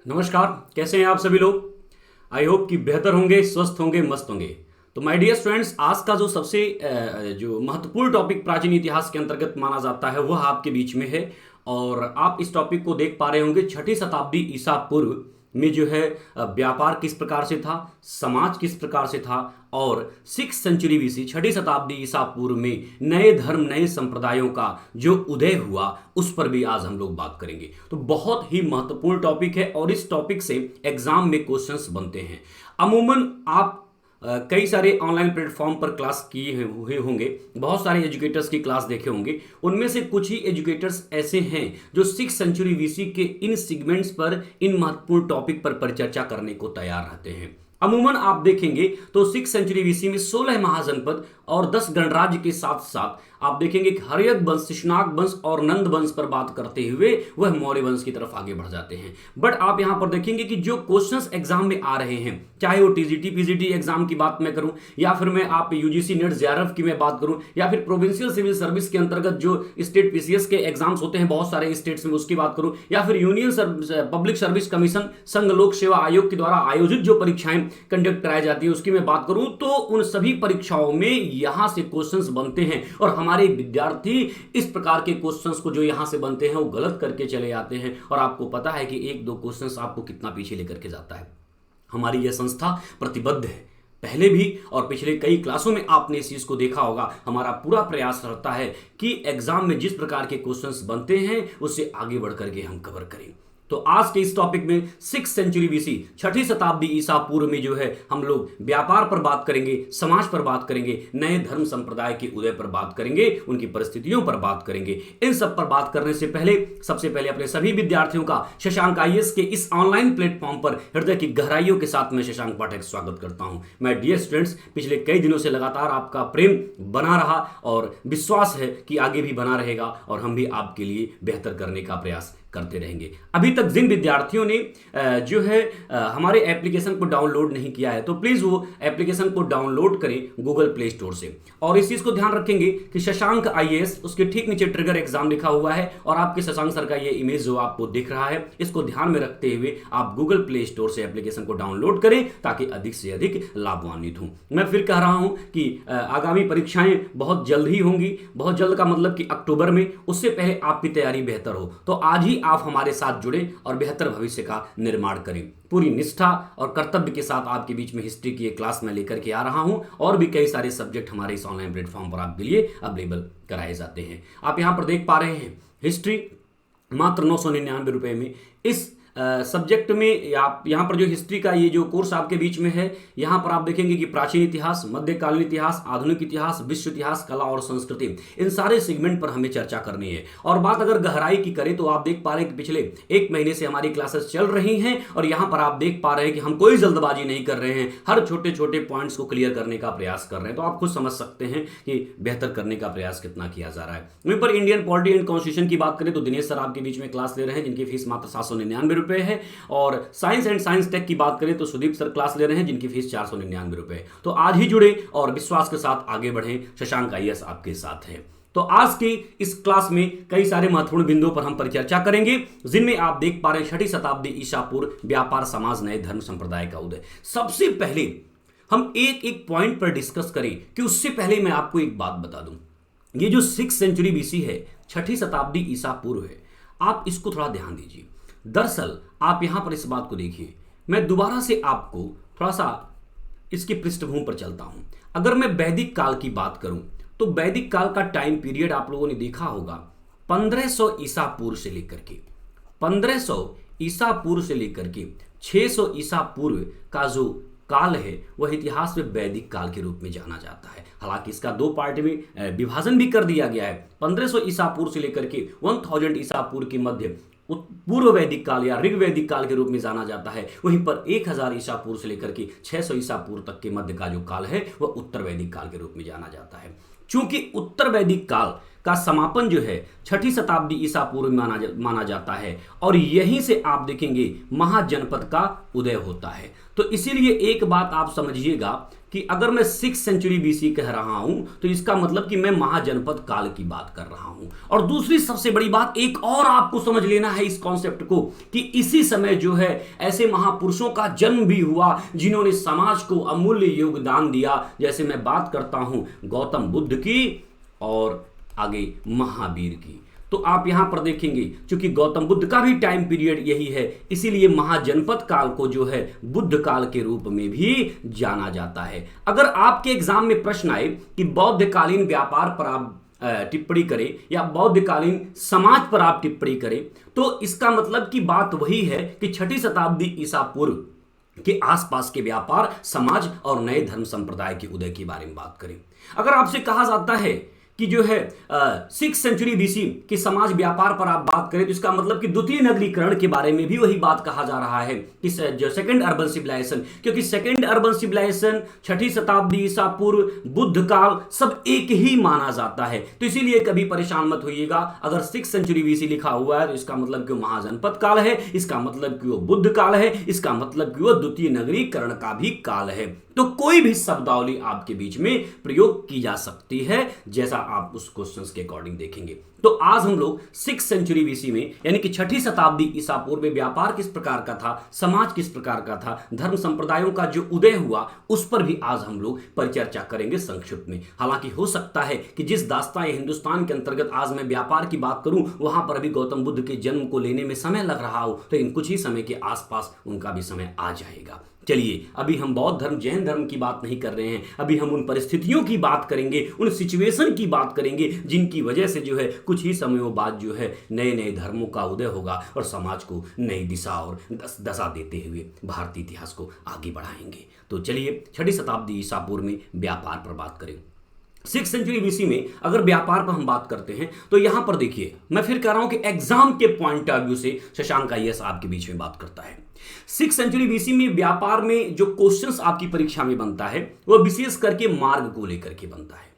नमस्कार। कैसे हैं आप सभी लोग। आई होप कि बेहतर होंगे, स्वस्थ होंगे, मस्त होंगे। तो माय डियर स्टूडेंट्स, आज का जो सबसे जो महत्वपूर्ण टॉपिक प्राचीन इतिहास के अंतर्गत माना जाता है वह आपके बीच में है। और आप इस टॉपिक को देख पा रहे होंगे, छठी शताब्दी ईसा पूर्व में जो है व्यापार किस प्रकार से था, समाज किस प्रकार से था, और 6 सेंचुरी बीसी छठी शताब्दी ईसा पूर्व में नए धर्म नए संप्रदायों का जो उदय हुआ उस पर भी आज हम लोग बात करेंगे। तो बहुत ही महत्वपूर्ण टॉपिक है और इस टॉपिक से एग्जाम में क्वेश्चंस बनते हैं। अमूमन आप कई सारे ऑनलाइन प्लेटफॉर्म पर क्लास किए हुए होंगे, बहुत सारे एजुकेटर्स की क्लास देखे होंगे। उनमें से कुछ ही एजुकेटर्स ऐसे हैं जो 6 सेंचुरी बीसी के इन सेगमेंट्स पर, इन महत्वपूर्ण टॉपिक पर परिचर्चा करने को तैयार रहते हैं। अमूमन आप देखेंगे तो 6 सेंचुरी बीसी में 16 महाजनपद और 10 गणराज्य के साथ साथ आप देखेंगे कि हर्यक वंश, शिशुनाग वंश और नंद वंश पर बात करते हुए वह मौर्य वंश की तरफ आगे बढ़ जाते हैं। बट आप यहां पर देखेंगे कि जो क्वेश्चंस एग्जाम में आ रहे हैं, चाहे वो टीजीटी पीजीटी एग्जाम की बात मैं करूं, या फिर मैं आप यूजीसी नेट जेआरएफ की मैं बात करूं, या फिर प्रोविंशियल सिविल सर्विस के अंतर्गत जो स्टेट पीसीएस के एग्जाम्स होते हैं बहुत सारे स्टेट्स में, उसकी बात करूं, या फिर यूनियन पब्लिक सर्विस कमीशन संघ लोक सेवा आयोग के द्वारा आयोजित जो परीक्षाएं कंडक्ट कराई जाती है उसकी मैं बात करूं, तो उन सभी परीक्षाओं में यहां से क्वेश्चंस बनते हैं। और हमारे विद्यार्थी इस प्रकार के क्वेश्चंस को जो यहां से बनते हैं वो गलत करके चले आते हैं। और आपको पता है कि एक दो क्वेश्चंस आपको कितना पीछे लेकर के जाता है। हमारी यह संस्था प्रतिबद्ध है, पहले भी और पिछले कई क्लासों में आपने इस चीज को देखा होगा। हमारा पूरा प्रयास रहता है कि एग्जाम में जिस प्रकार के क्वेश्चंस बनते हैं उससे आगे बढ़ करके हम कवर करें। तो आज के इस टॉपिक में 6 सेंचुरी बीसी छठी शताब्दी ईसा पूर्व में जो है हम लोग व्यापार पर बात करेंगे, समाज पर बात करेंगे, नए धर्म संप्रदाय के उदय पर बात करेंगे, उनकी परिस्थितियों पर बात करेंगे। इन सब पर बात करने से पहले सबसे पहले अपने सभी विद्यार्थियों का शशांक आईएएस के इस ऑनलाइन प्लेटफॉर्म पर हृदय की गहराइयों के साथ मैं शशांक पाठक स्वागत करता हूं। मैं डियर स्टूडेंट्स, पिछले कई दिनों से लगातार आपका प्रेम बना रहा और विश्वास है कि आगे भी बना रहेगा और हम भी आपके लिए बेहतर करने का प्रयास करते रहेंगे। अभी तक जिन विद्यार्थियों ने जो है हमारे एप्लीकेशन को डाउनलोड नहीं किया है तो प्लीज वो एप्लीकेशन को डाउनलोड करें गूगल प्ले स्टोर से। और इस चीज को ध्यान रखेंगे कि शशांक आईएएस, उसके ठीक नीचे ट्रिगर एग्जाम लिखा हुआ है और आपके शशांक सर का ये इमेज जो आपको दिख रहा है, इसको ध्यान में रखते हुए आप गूगल प्ले स्टोर से एप्लीकेशन को डाउनलोड करें ताकि अधिक से अधिक लाभान्वित हूं। मैं फिर कह रहा हूं कि आगामी परीक्षाएं बहुत जल्द ही होंगी। बहुत जल्द का मतलब कि अक्टूबर में, उससे पहले आपकी तैयारी बेहतर हो तो आज ही आप हमारे साथ जुड़े और बेहतर भविष्य का निर्माण करें। पूरी निष्ठा और कर्तव्य के साथ आपके बीच में हिस्ट्री की एक क्लास में लेकर के आ रहा हूं और भी कई सारे सब्जेक्ट हमारे इस ऑनलाइन प्लेटफॉर्म पर आपके लिए अवेलेबल कराए जाते हैं। आप यहां पर देख पा रहे हैं हिस्ट्री मात्र 999 रुपए में। इस सब्जेक्ट में आप यहाँ पर जो हिस्ट्री का ये जो कोर्स आपके बीच में है, यहाँ पर आप देखेंगे कि प्राचीन इतिहास, मध्यकालीन इतिहास, आधुनिक इतिहास, विश्व इतिहास, कला और संस्कृति, इन सारे सेगमेंट पर हमें चर्चा करनी है। और बात अगर गहराई की करें तो आप देख पा रहे हैं कि पिछले 1 महीने से हमारी क्लासेस चल रही हैं और यहाँ पर आप देख पा रहे हैं कि हम कोई जल्दबाजी नहीं कर रहे हैं, हर छोटे छोटे पॉइंट्स को क्लियर करने का प्रयास कर रहे हैं। तो आप खुद समझ सकते हैं कि बेहतर करने का प्रयास कितना किया जा रहा है। वहीं पर इंडियन पॉलिटी एंड कॉन्स्टिट्यूशन की बात करें तो दिनेश सर आपके बीच में क्लास ले रहे हैं जिनकी फीस मात्र 799 रुपए है। और साइंस एंड साइंस टेक की बात करें तो सुदीप सर क्लास ले रहे हैं जिनकी फीस 499 रुपए। तो आज ही जुड़े और विश्वास के साथ आगे बढ़ें। शशांक आईएएस आपके साथ है। तो आज की इस क्लास में कई सारे महत्वपूर्ण बिंदुओं पर हम परिचर्चा करेंगे जिनमें आप देख पा रहे हैं छठी शताब्दी ईसा पूर्व व्यापार समाज नए धर्म संप्रदाय का उदय। सबसे पहले हम एक एक पॉइंट पर डिस्कस करें कि उससे पहले मैं आपको एक बात बता दूं, ये जो 6 सेंचुरी बीसी है, छठी शताब्दी ईसा पूर्व है, आप इसको थोड़ा ध्यान दीजिए। दरअसल आप यहां पर इस बात को देखिए, मैं दोबारा से आपको थोड़ा सा इसकी पृष्ठभूमि पर चलता हूं। अगर मैं वैदिक काल की बात करूं तो वैदिक काल का टाइम पीरियड आप लोगों ने देखा होगा 1500 ईसा पूर्व से लेकर के 1500 ईसा पूर्व से लेकर के 600 ईसा पूर्व का जो काल है वह इतिहास में वैदिक काल के रूप में जाना जाता है। हालांकि इसका 2 पार्ट में विभाजन भी कर दिया गया है। 1500 ईसा पूर्व से लेकर के 1000 ईसा पूर्व के मध्य पूर्व वैदिक काल या ऋग वैदिक काल के रूप में जाना जाता है। वहीं पर 1000 ईसा पूर्व से लेकर के 600 ईसा पूर्व तक के मध्य का जो काल है वह उत्तर वैदिक काल के रूप में जाना जाता है। चूंकि उत्तर वैदिक काल का समापन जो है 6ठी शताब्दी ईसा पूर्व में माना जाता है और यहीं से आप देखेंगे महाजनपद का उदय होता है। तो इसीलिए एक बात आप समझिएगा कि अगर मैं 6 सेंचुरी बीसी कह रहा हूं तो इसका मतलब कि मैं महाजनपद काल की बात कर रहा हूं। और दूसरी सबसे बड़ी बात एक और आपको समझ लेना है इस कॉन्सेप्ट को कि इसी समय जो है ऐसे महापुरुषों का जन्म भी हुआ जिन्होंने समाज को अमूल्य योगदान दिया। जैसे मैं बात करता हूं गौतम बुद्ध की और आगे महावीर की। तो आप यहां पर देखेंगे क्योंकि गौतम बुद्ध का भी टाइम पीरियड यही है, इसीलिए महाजनपद काल को जो है बुद्ध काल के रूप में भी जाना जाता है। अगर आपके एग्जाम में प्रश्न आए कि बौद्धकालीन व्यापार पर आप टिप्पणी करें या बौद्धकालीन समाज पर आप टिप्पणी करें तो इसका मतलब की बात वही है कि 6ठी शताब्दी ईसा पूर्व के आसपास के व्यापार, समाज और नए धर्म संप्रदाय के उदय के बारे में बात करें। अगर आपसे कहा जाता है कि जो है 6 सेंचुरी बीसी के समाज व्यापार पर आप बात करें तो इसका मतलब कि द्वितीय नगरीकरण के बारे में भी वही बात कहा जा रहा है कि जो सेकंड अर्बन सिविलाइजेशन, क्योंकि सेकंड अर्बन सिविलाइजेशन 6ठी शताब्दी ईसा पूर्व, बुद्ध काल सब एक ही माना जाता है। तो इसीलिए कभी परेशान मत होइएगा अगर 6 सेंचुरी बीसी लिखा हुआ है तो इसका मतलब कि वो महाजनपद काल है, इसका मतलब कि वो बुद्ध काल है, इसका मतलब कि वो द्वितीय नगरीकरण का भी काल है। तो कोई भी शब्दावली आपके बीच में प्रयोग की जा सकती है जैसा आप उस क्वेश्चंस के अकॉर्डिंग देखेंगे। तो आज हम लोग 6 सेंचुरी बीसी में यानी कि 6ठी शताब्दी ईसा पूर्व में व्यापार किस प्रकार का था, समाज किस प्रकार का था, धर्म संप्रदायों का जो उदय हुआ उस पर भी आज हम लोग परिचर्चा करेंगे संक्षिप्त में। हालांकि हो सकता है कि जिस दास्तान हिंदुस्तान के अंतर्गत आज मैं व्यापार की बात करूं वहां पर अभी गौतम बुद्ध के जन्म को लेने में समय लग रहा हो, तो इन कुछ ही समय के आसपास उनका भी समय आ जाएगा। चलिए अभी हम बौद्ध धर्म, जैन धर्म की बात नहीं कर रहे हैं, अभी हम उन परिस्थितियों की बात करेंगे, उन सिचुएशन की बात करेंगे जिनकी वजह से जो है कुछ ही समयों बाद जो है नए नए धर्मों का उदय होगा और समाज को नई दिशा और दशा देते हुए भारतीय इतिहास को आगे बढ़ाएंगे। तो चलिए 6ठी शताब्दी ईसा पूर्व में व्यापार पर बात करें। 6 सेंचुरी बीसी में अगर व्यापार पर हम बात करते हैं तो यहां पर देखिए, मैं फिर कह रहा हूं कि एग्जाम के पॉइंट ऑफ व्यू से शशांक आईएएस आपके बीच में बात करता है। 6 सेंचुरी बीसी में व्यापार में जो क्वेश्चंस आपकी परीक्षा में बनता है वो विशेष करके मार्ग को लेकर के बनता है।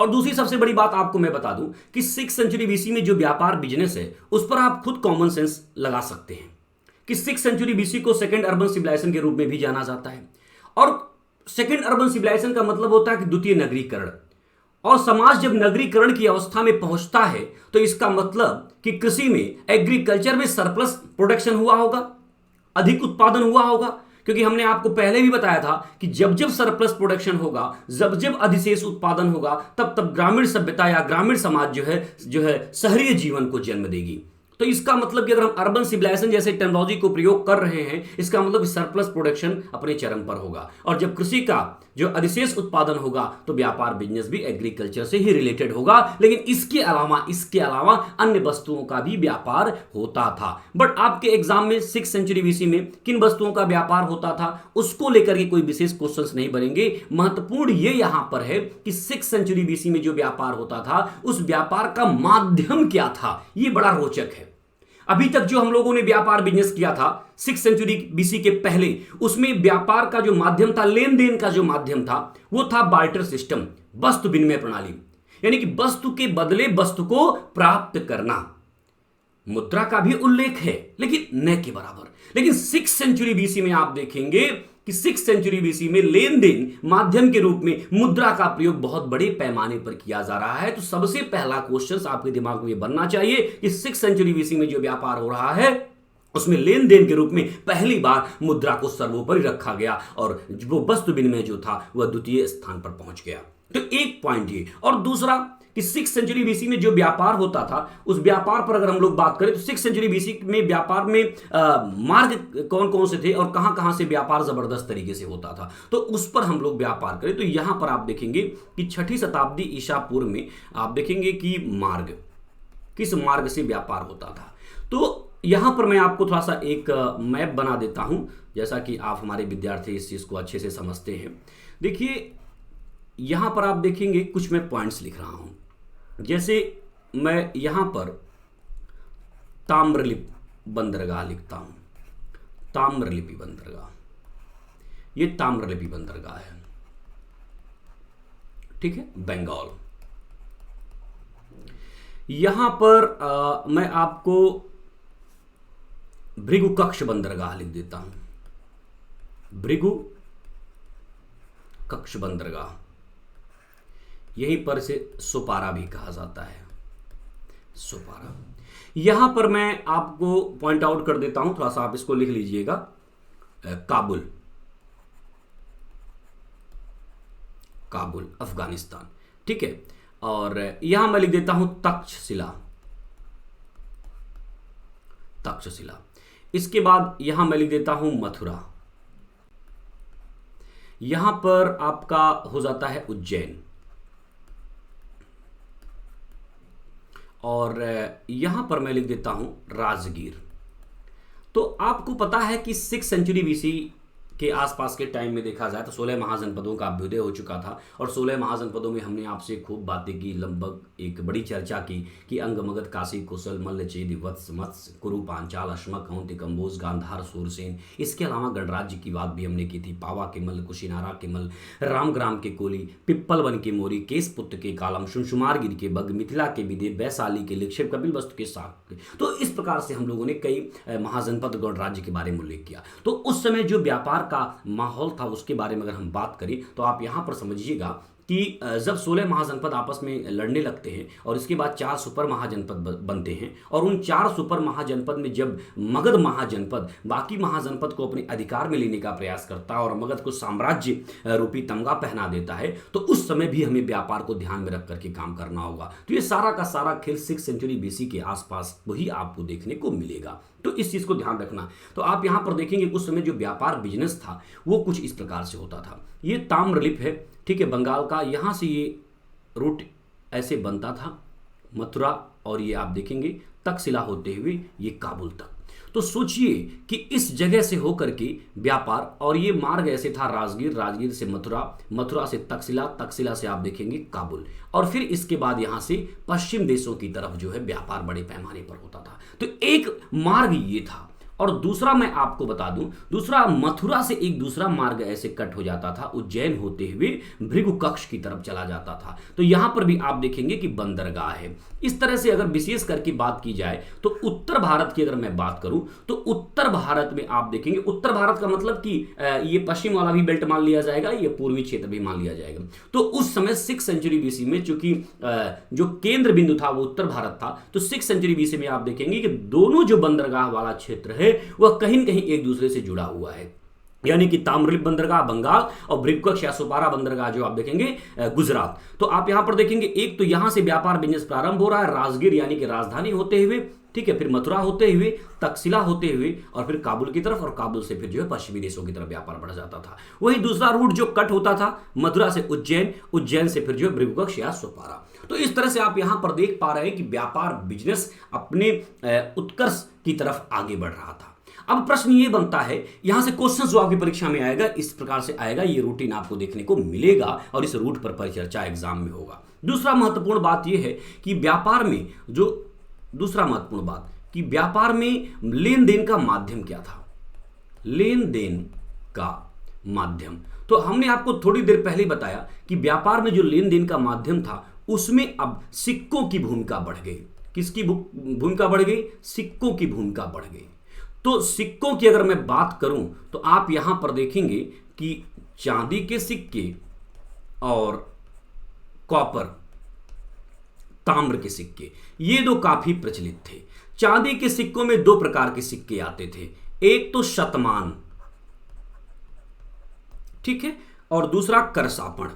और दूसरी सबसे बड़ी बात आपको मैं बता दूं कि 6 सेंचुरी बीसी में जो व्यापार बिजनेस है उस पर आप खुद कॉमन सेंस लगा सकते हैं कि 6 सेंचुरी बीसी को सेकेंड अर्बन सिविलाइजेशन के रूप में भी जाना जाता है। और सेकेंड अर्बन सिविलाइजेशन का मतलब होता है कि द्वितीय नगरीकरण, और समाज जब नगरीकरण की अवस्था में पहुंचता है तो इसका मतलब कि कृषि में, एग्रीकल्चर में सरप्लस प्रोडक्शन हुआ होगा, अधिक उत्पादन हुआ होगा। क्योंकि हमने आपको पहले भी बताया था कि जब जब सरप्लस प्रोडक्शन होगा, जब जब अधिशेष उत्पादन होगा, तब तब ग्रामीण सभ्यता या ग्रामीण समाज जो है शहरी जीवन को जन्म देगी। तो इसका मतलब कि अगर हम अर्बन सिविलाइजेशन जैसे टेक्नोलॉजी को प्रयोग कर रहे हैं, इसका मतलब सरप्लस प्रोडक्शन अपने चरम पर होगा। और जब कृषि का जो अधिशेष उत्पादन होगा तो व्यापार बिजनेस भी एग्रीकल्चर से ही रिलेटेड होगा। लेकिन इसके अलावा अन्य वस्तुओं का भी व्यापार होता था। बट आपके एग्जाम में 6 सेंचुरी बीसी में किन वस्तुओं का व्यापार होता था उसको लेकर के कोई विशेष क्वेश्चंस नहीं बनेंगे। महत्वपूर्ण ये यहां पर है कि 6 सेंचुरी बीसी में जो व्यापार होता था उस व्यापार का माध्यम क्या था, ये बड़ा रोचक है। अभी तक जो हम लोगों ने व्यापार बिजनेस किया था 6 सेंचुरी बीसी के पहले, उसमें व्यापार का जो माध्यम था, लेन देन का जो माध्यम था वो था बार्टर सिस्टम, वस्तु विनिमय प्रणाली, यानी कि वस्तु के बदले वस्तु को प्राप्त करना। मुद्रा का भी उल्लेख है लेकिन न के बराबर। लेकिन 6 सेंचुरी बीसी में आप देखेंगे कि 6 सेंचुरी बीसी में लेन देन माध्यम के रूप में मुद्रा का प्रयोग बहुत बड़े पैमाने पर किया जा रहा है। तो सबसे पहला क्वेश्चन आपके दिमाग में बनना चाहिए कि 6 सेंचुरी बीसी में जो व्यापार हो रहा है उसमें लेन देन के रूप में पहली बार मुद्रा को सर्वोपरि रखा गया और वो वस्तु विनिमय जो था वह द्वितीय स्थान पर पहुंच गया। तो एक पॉइंट ये। और दूसरा कि 6 सेंचुरी बीसी में जो व्यापार होता था उस व्यापार पर अगर हम लोग बात करें तो 6 सेंचुरी बीसी में व्यापार में मार्ग कौन कौन से थे और कहां कहां से व्यापार जबरदस्त तरीके से होता था, तो उस पर हम लोग व्यापार करें तो यहां पर आप देखेंगे कि 6ठी शताब्दी ईसा पूर्व में आप देखेंगे कि मार्ग, किस मार्ग से व्यापार होता था। तो यहां पर मैं आपको थोड़ा सा एक मैप बना देता हूं, जैसा कि आप हमारे विद्यार्थी इस चीज को अच्छे से समझते हैं। देखिए यहां पर आप देखेंगे कुछ मैं पॉइंट्स लिख रहा हूं, जैसे मैं यहां पर ताम्रलिपि बंदरगाह लिखता हूं, ताम्रलिपि बंदरगाह, ये ताम्रलिपि बंदरगाह है, ठीक है, बंगाल। यहां पर मैं आपको भृगु कक्ष बंदरगाह लिख देता हूं। भृगु कक्ष बंदरगाह, यहीं पर से सुपारा भी कहा जाता है, सुपारा। यहां पर मैं आपको पॉइंट आउट कर देता हूं, थोड़ा सा आप इसको लिख लीजिएगा, काबुल, काबुल अफगानिस्तान, ठीक है। और यहां मैं लिख देता हूं तक्षशिला, तक्षशिला। इसके बाद यहां मैं लिख देता हूं मथुरा। यहां पर आपका हो जाता है उज्जैन, और यहां पर मैं लिख देता हूं राजगीर। तो आपको पता है कि 6 सेंचुरी बीसी के आसपास के टाइम में देखा जाए तो 16 महाजनपदों का अभ्युदय हो चुका था, और 16 महाजनपदों में हमने आपसे खूब बातें की, लगभग एक बड़ी चर्चा की कि अंग, मगध, काशी, कुशल, मल्ल, चेदि, वत्स, मत्स्य, कुरु, पांचाल, अश्मक, कौंती, कंबोज, गांधार, सूरसेन। इसके अलावा गणराज्य की बात भी हमने की थी, पावा के मल, कुशीनारा के मल, रामग्राम के कोली, पिप्पल वन के मोरी, केसपुत्र के कालम, शुंशुमारगिर के बग, मिथिला के विदे, वैशाली के लिक्षेप, कपिल वस्तु के साथ। तो इस प्रकार से हम लोगों ने कई महाजनपद गणराज्य के बारे में उल्लेख किया। तो उस समय जो व्यापार का माहौल था उसके बारे में अगर हम बात करें तो आप यहां पर समझिएगा कि जब 16 महाजनपद आपस में लड़ने लगते हैं और इसके बाद 4 सुपर महाजनपद बनते हैं, और उन 4 सुपर महाजनपद में जब मगध महाजनपद बाकी महाजनपद को अपने अधिकार में लेने का प्रयास करता है और मगध को साम्राज्य रूपी तमगा पहना देता है, तो उस समय भी हमें व्यापार को ध्यान में रख करके काम करना होगा। तो ये सारा का सारा खेल 6 सेंचुरी बीसी के आसपास वही आपको देखने को मिलेगा, तो इस चीज को ध्यान रखना। तो आप यहां पर देखेंगे उस समय जो व्यापार बिजनेस था वो कुछ इस प्रकार से होता था। ये ताम्रलिप है, ठीक है, बंगाल का। यहां से ये रूट ऐसे बनता था मथुरा, और ये आप देखेंगे तक्षशिला होते हुए ये काबुल तक। तो सोचिए कि इस जगह से होकर के व्यापार, और ये मार्ग ऐसे था राजगीर, राजगीर से मथुरा, मथुरा से तक्षशिला, तक्षशिला से आप देखेंगे काबुल, और फिर इसके बाद यहां से पश्चिम देशों की तरफ जो है व्यापार बड़े पैमाने पर होता था। तो एक मार्ग ये था। और दूसरा मैं आपको बता दूं, दूसरा मथुरा से एक दूसरा मार्ग ऐसे कट हो जाता था, उज्जैन होते हुए भृगु कक्ष की तरफ चला जाता था। तो यहां पर भी आप देखेंगे कि बंदरगाह है। इस तरह से अगर विशेष करके बात की जाए तो उत्तर भारत की अगर मैं बात करूं तो उत्तर भारत में आप देखेंगे, उत्तर भारत का मतलब कि ये पश्चिम वाला भी बेल्ट मान लिया जाएगा, ये पूर्वी क्षेत्र भी मान लिया जाएगा। तो उस समय 6 सेंचुरी बीसी में चूंकि जो केंद्र बिंदु था वो उत्तर भारत था, तो 6 सेंचुरी बीसी में आप देखेंगे कि दोनों जो बंदरगाह वाला क्षेत्र है वह कहीं न कहीं एक दूसरे से जुड़ा हुआ है। यानी कि ताम्रलिप्त बंदरगाह बंगाल और भृगु कक्ष या सुपारा बंदरगाह जो आप देखेंगे गुजरात। तो आप यहां पर देखेंगे एक तो यहां से व्यापार बिजनेस प्रारंभ हो रहा है राजगीर यानी कि राजधानी होते हुए, ठीक है, फिर मथुरा होते हुए, तक्षशिला होते हुए, और फिर काबुल की तरफ, और काबुल से फिर जो है पश्चिमी देशों की तरफ व्यापार बढ़ जाता था। वही दूसरा रूट जो कट होता था मथुरा से उज्जैन, उज्जैन से फिर जो है भृगु कक्ष या सुपारा। तो इस तरह से आप यहां पर देख पा रहे हैं कि व्यापार बिजनेस अपने उत्कर्ष की तरफ आगे बढ़ रहा था। अब प्रश्न ये बनता है, यहां से क्वेश्चन जो आपकी परीक्षा में आएगा इस प्रकार से आएगा, ये रूटीन आपको देखने को मिलेगा और इस रूट पर परिचर्चा एग्जाम में होगा। दूसरा महत्वपूर्ण बात यह है कि व्यापार में जो दूसरा महत्वपूर्ण बात कि व्यापार में लेन देन का माध्यम क्या था, लेन देन का माध्यम। तो हमने आपको थोड़ी देर पहले बताया कि व्यापार में जो लेन देन का माध्यम था उसमें अब सिक्कों की भूमिका बढ़ गई। किसकी भूमिका बढ़ गई? सिक्कों की भूमिका बढ़ गई। तो सिक्कों की अगर मैं बात करूं तो आप यहां पर देखेंगे कि चांदी के सिक्के और कॉपर, ताम्र के सिक्के, ये दो काफी प्रचलित थे। चांदी के सिक्कों में 2 प्रकार के सिक्के आते थे, एक तो शतमान, ठीक है, और दूसरा करसापण।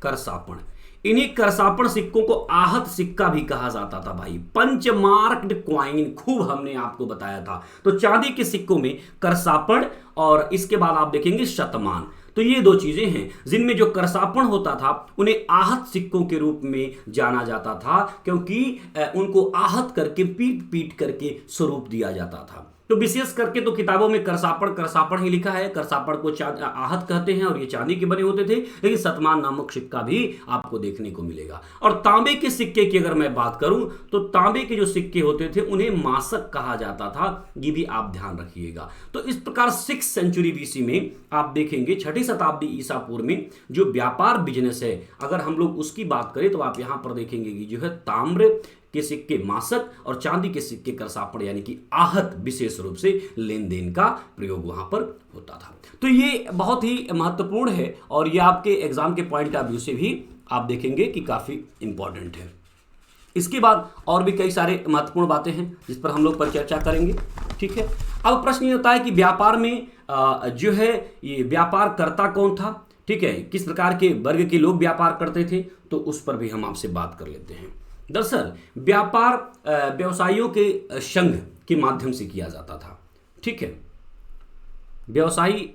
करसापण, इन्हीं करसापण सिक्कों को आहत सिक्का भी कहा जाता था भाई, पंचमार्क्ड क्वाइन, खूब हमने आपको बताया था। तो चांदी के सिक्कों में करसापण और इसके बाद आप देखेंगे शतमान। तो ये 2 चीजें हैं जिनमें जो करसापण होता था उन्हें आहत सिक्कों के रूप में जाना जाता था, क्योंकि उनको आहत करके पीट पीट करके स्वरूप दिया जाता था। तो विशेष करके तो किताबों में करसापड़ करसापड़ ही लिखा है। करसापड़ को आहत कहते हैं और ये चांदी के बने होते थे, लेकिन सतमान नामक सिक्का भी आपको देखने को मिलेगा। और तांबे के सिक्के की अगर मैं बात करूं तो तांबे के जो सिक्के होते थे उन्हें मासक कहा जाता था, ये भी आप ध्यान रखिएगा। तो इस प्रकार 6th सेंचुरी बीसी में आप देखेंगे 6ठी शताब्दी ईसा पूर्व में जो व्यापार बिजनेस है, अगर हम लोग उसकी बात करें तो आप यहां पर देखेंगे कि जो है ताम्र के सिक्के मासक और चांदी के सिक्के करसापड़ यानी कि आहत विशेष रूप से लेन देन का प्रयोग वहां पर होता था। तो ये बहुत ही महत्वपूर्ण है और ये आपके एग्जाम के पॉइंट ऑफ व्यू से भी आप देखेंगे कि काफी इंपॉर्टेंट है। इसके बाद और भी कई सारे महत्वपूर्ण बातें हैं जिस पर हम लोग पर चर्चा करेंगे। ठीक है, अब प्रश्न ये होता है कि व्यापार में जो है ये व्यापार करता कौन था, ठीक है, किस प्रकार के वर्ग के लोग व्यापार करते थे, तो उस पर भी हम आपसे बात कर लेते हैं। दरअसल व्यापार व्यवसायियों के संघ के माध्यम से किया जाता था। ठीक है, व्यवसायी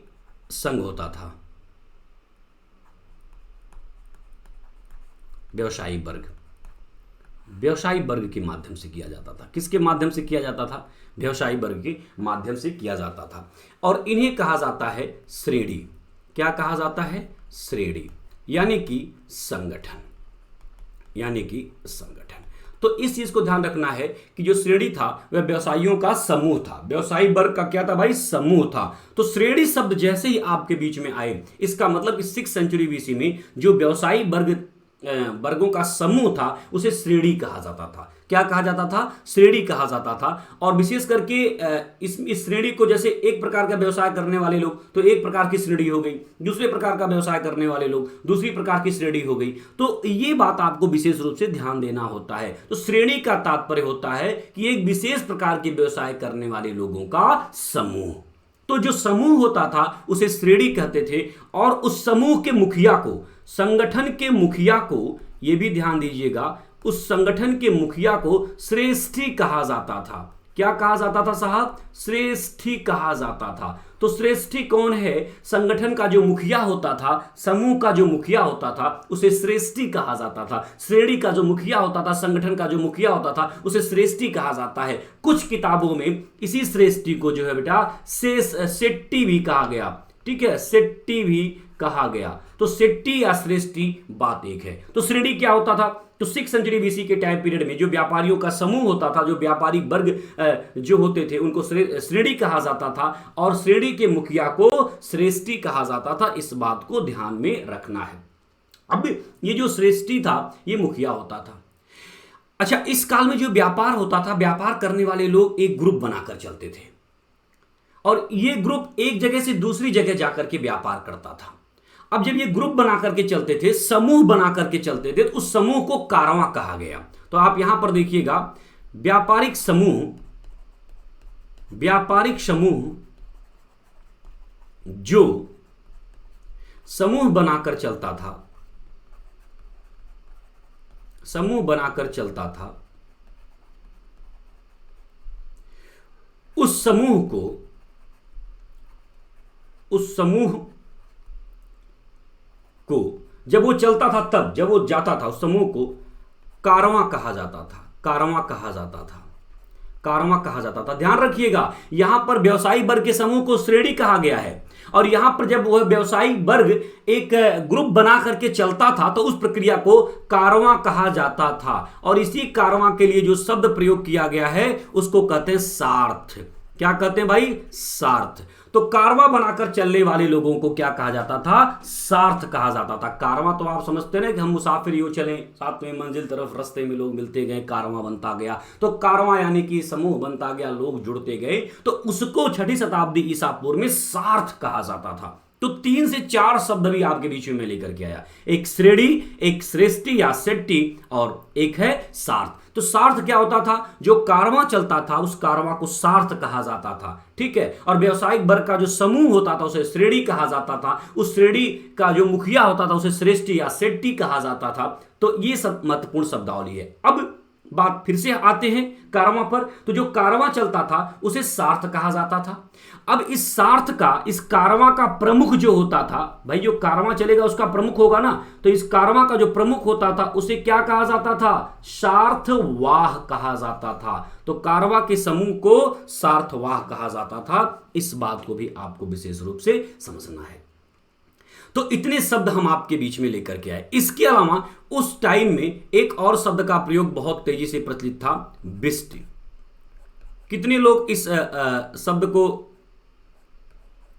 संघ होता था, व्यवसायी वर्ग के माध्यम से किया जाता था। किसके माध्यम से किया जाता था? व्यवसायी वर्ग के माध्यम से किया जाता था। और इन्हें कहा जाता है श्रेणी। क्या कहा जाता है? श्रेणी, यानी कि संगठन, तो इस चीज को ध्यान रखना है कि जो श्रेणी था वह व्यवसायियों का समूह था। व्यवसायी वर्ग का क्या था भाई? समूह था। तो श्रेणी शब्द जैसे ही आपके बीच में आए, इसका मतलब कि 6th सेंचुरी बीसी में जो व्यवसायी वर्गों का समूह था उसे श्रेणी कहा जाता था। क्या कहा जाता था? श्रेणी कहा जाता था। और विशेष करके इस श्रेणी को, जैसे एक प्रकार का व्यवसाय करने वाले लोग तो एक प्रकार की श्रेणी हो गई, दूसरे प्रकार का व्यवसाय करने वाले लोग दूसरी प्रकार की श्रेणी हो गई। तो ये बात आपको विशेष रूप से ध्यान देना होता है। तो श्रेणी का तात्पर्य होता है कि एक विशेष प्रकार के व्यवसाय करने वाले लोगों का समूह। तो जो समूह होता था उसे श्रेणी कहते थे। और उस समूह के मुखिया को, संगठन के मुखिया को, यह भी ध्यान दीजिएगा, उस संगठन के मुखिया को श्रेष्ठी कहा जाता था। क्या कहा जाता था साहब? श्रेष्ठी कहा जाता था। तो श्रेष्ठी कौन है? संगठन का जो मुखिया होता था, समूह का जो मुखिया होता था उसे श्रेष्ठी कहा जाता था। श्रेणी का जो मुखिया होता था, संगठन का जो मुखिया होता था उसे श्रेष्ठी कहा जाता है। कुछ किताबों में इसी श्रेष्ठी को जो है बेटा सेट्टी भी कहा गया। ठीक है, सेट्टी भी कहा गया। तो सेट्टी या श्रेष्ठी बात एक है। तो श्रेणी क्या होता था? तो 6th सेंचुरी बीसी के टाइम पीरियड में जो व्यापारियों का समूह होता था, जो व्यापारी वर्ग जो होते थे उनको श्रेणी कहा जाता था और श्रेणी के मुखिया को श्रेष्ठी कहा जाता था। इस बात को ध्यान में रखना है। अब ये जो श्रेष्ठी था ये मुखिया होता था। अच्छा, इस काल में जो व्यापार होता था, व्यापार करने वाले लोग एक ग्रुप बनाकर चलते थे और ये ग्रुप एक जगह से दूसरी जगह जाकर के व्यापार करता था। अब जब ये ग्रुप बना करके चलते थे, समूह बना करके चलते थे, तो उस समूह को कारवां कहा गया। तो आप यहां पर देखिएगा, व्यापारिक समूह जो समूह बनाकर चलता था, उस समूह को जब वो चलता था, तब जब वो जाता था, उस समूह को कारवां कहा जाता था। ध्यान रखिएगा, यहां पर व्यवसायी वर्ग के समूह को श्रेणी कहा गया है और यहां पर जब वह व्यवसायी वर्ग एक ग्रुप बना करके चलता था तो उस प्रक्रिया को कारवां कहा जाता था। और इसी कारवां के लिए जो शब्द प्रयोग किया गया है उसको कहते हैं सार्थ। क्या कहते हैं भाई? सार्थ। तो कारवां बनाकर चलने वाले लोगों को क्या कहा जाता था? सार्थ कहा जाता था। कारवां तो आप समझते हैं कि हम मुसाफिर यूं चले, 7वें मंजिल तरफ रास्ते में लोग मिलते गए, कारवां बनता गया। तो कारवां यानी कि समूह बनता गया, लोग जुड़ते गए, तो उसको 6ठी शताब्दी ईसा पूर्व में सार्थ कहा जाता था। तो 3 से 4 शब्द भी आपके बीच में लेकर के आया, एक श्रेणी, एक श्रेष्ठी या सेट्टी और एक है सार्थ। तो सार्थ क्या होता था? जो कारवां चलता था उस कारवां को सार्थ कहा जाता था। ठीक है, और व्यावसायिक वर्ग का जो समूह होता था उसे श्रेणी कहा जाता था। उस श्रेणी का जो मुखिया होता था उसे श्रेष्ठी या सेट्टी कहा जाता था। तो ये सब महत्वपूर्ण शब्दावली है। अब बात फिर से आते हैं कारवां पर। तो जो कारवां चलता था उसे सार्थ कहा जाता था। अब इस सार्थ का, इस कारवां का प्रमुख जो होता था, भाई जो कारवां चलेगा उसका प्रमुख होगा ना, तो इस कारवां का जो प्रमुख होता था उसे क्या कहा जाता था? सार्थवाह कहा जाता था। तो कारवां के समूह को सार्थवाह कहा जाता था। इस बात को भी आपको विशेष रूप से समझना है। तो इतने शब्द हम आपके बीच में लेकर के आए। इसके अलावा उस टाइम में एक और शब्द का प्रयोग बहुत तेजी से प्रचलित था, बिस्ट। कितने लोग इस शब्द को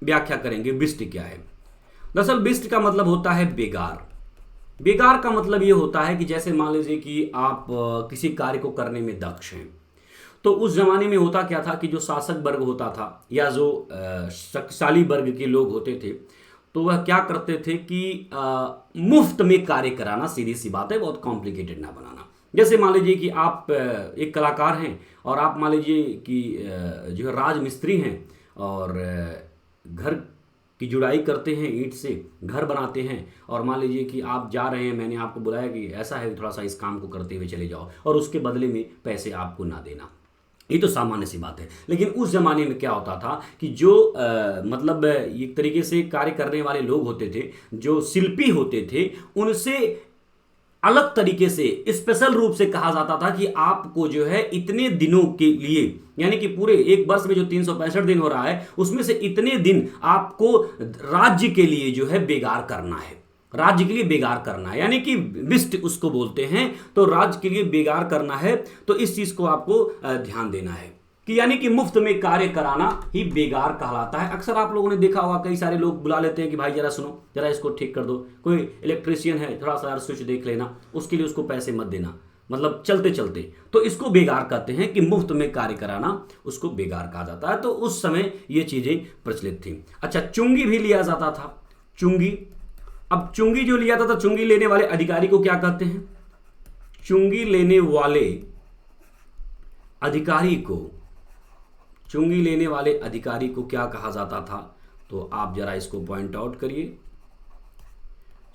व्याख्या करेंगे? बिस्ट क्या है? दरअसल बिस्ट का मतलब होता है बेगार। बेगार का मतलब यह होता है कि जैसे मान लीजिए कि आप किसी कार्य को करने में दक्ष हैं, तो उस जमाने में होता क्या था कि जो शासक वर्ग होता था या जो शक्तिशाली वर्ग के लोग होते थे, तो वह क्या करते थे कि मुफ्त में कार्य कराना। सीधी सी बात है, बहुत कॉम्प्लिकेटेड ना बनाना। जैसे मान लीजिए कि आप एक कलाकार हैं और आप मान लीजिए कि जो है राजमिस्त्री हैं और घर की जुड़ाई करते हैं, ईंट से घर बनाते हैं, और मान लीजिए कि आप जा रहे हैं, मैंने आपको बुलाया कि ऐसा है थोड़ा सा इस काम को करते हुए चले जाओ, और उसके बदले में पैसे आपको ना देना। ये तो सामान्य सी बात है। लेकिन उस जमाने में क्या होता था कि जो मतलब एक तरीके से कार्य करने वाले लोग होते थे, जो शिल्पी होते थे, उनसे अलग तरीके से स्पेशल रूप से कहा जाता था कि आपको जो है इतने दिनों के लिए, यानी कि पूरे एक वर्ष में जो 365 दिन हो रहा है उसमें से इतने दिन आपको राज्य के लिए जो है बेगार करना है। राज्य के लिए बेगार करना है, यानी कि बिस्ट उसको बोलते हैं। तो राज्य के लिए बेगार करना है, तो इस चीज को आपको ध्यान देना है कि यानी कि मुफ्त में कार्य कराना ही बेगार कहलाता है। अक्सर आप लोगों ने देखा होगा, कई सारे लोग बुला लेते हैं कि भाई जरा सुनो, जरा इसको ठीक कर दो। कोई इलेक्ट्रिशियन है, थोड़ा सा स्विच देख लेना, उसके लिए उसको पैसे मत देना, मतलब चलते चलते। तो इसको बेगार कहते हैं कि मुफ्त में कार्य कराना, उसको बेगार कहा जाता है। तो उस समय ये चीजें प्रचलित थी। अच्छा, चुंगी भी लिया जाता था, चुंगी। अब चुंगी जो लिया था, चुंगी लेने वाले अधिकारी को क्या कहते हैं? चुंगी लेने वाले अधिकारी को, चुंगी लेने वाले अधिकारी को क्या कहा जाता था? तो आप जरा इसको पॉइंट आउट करिए।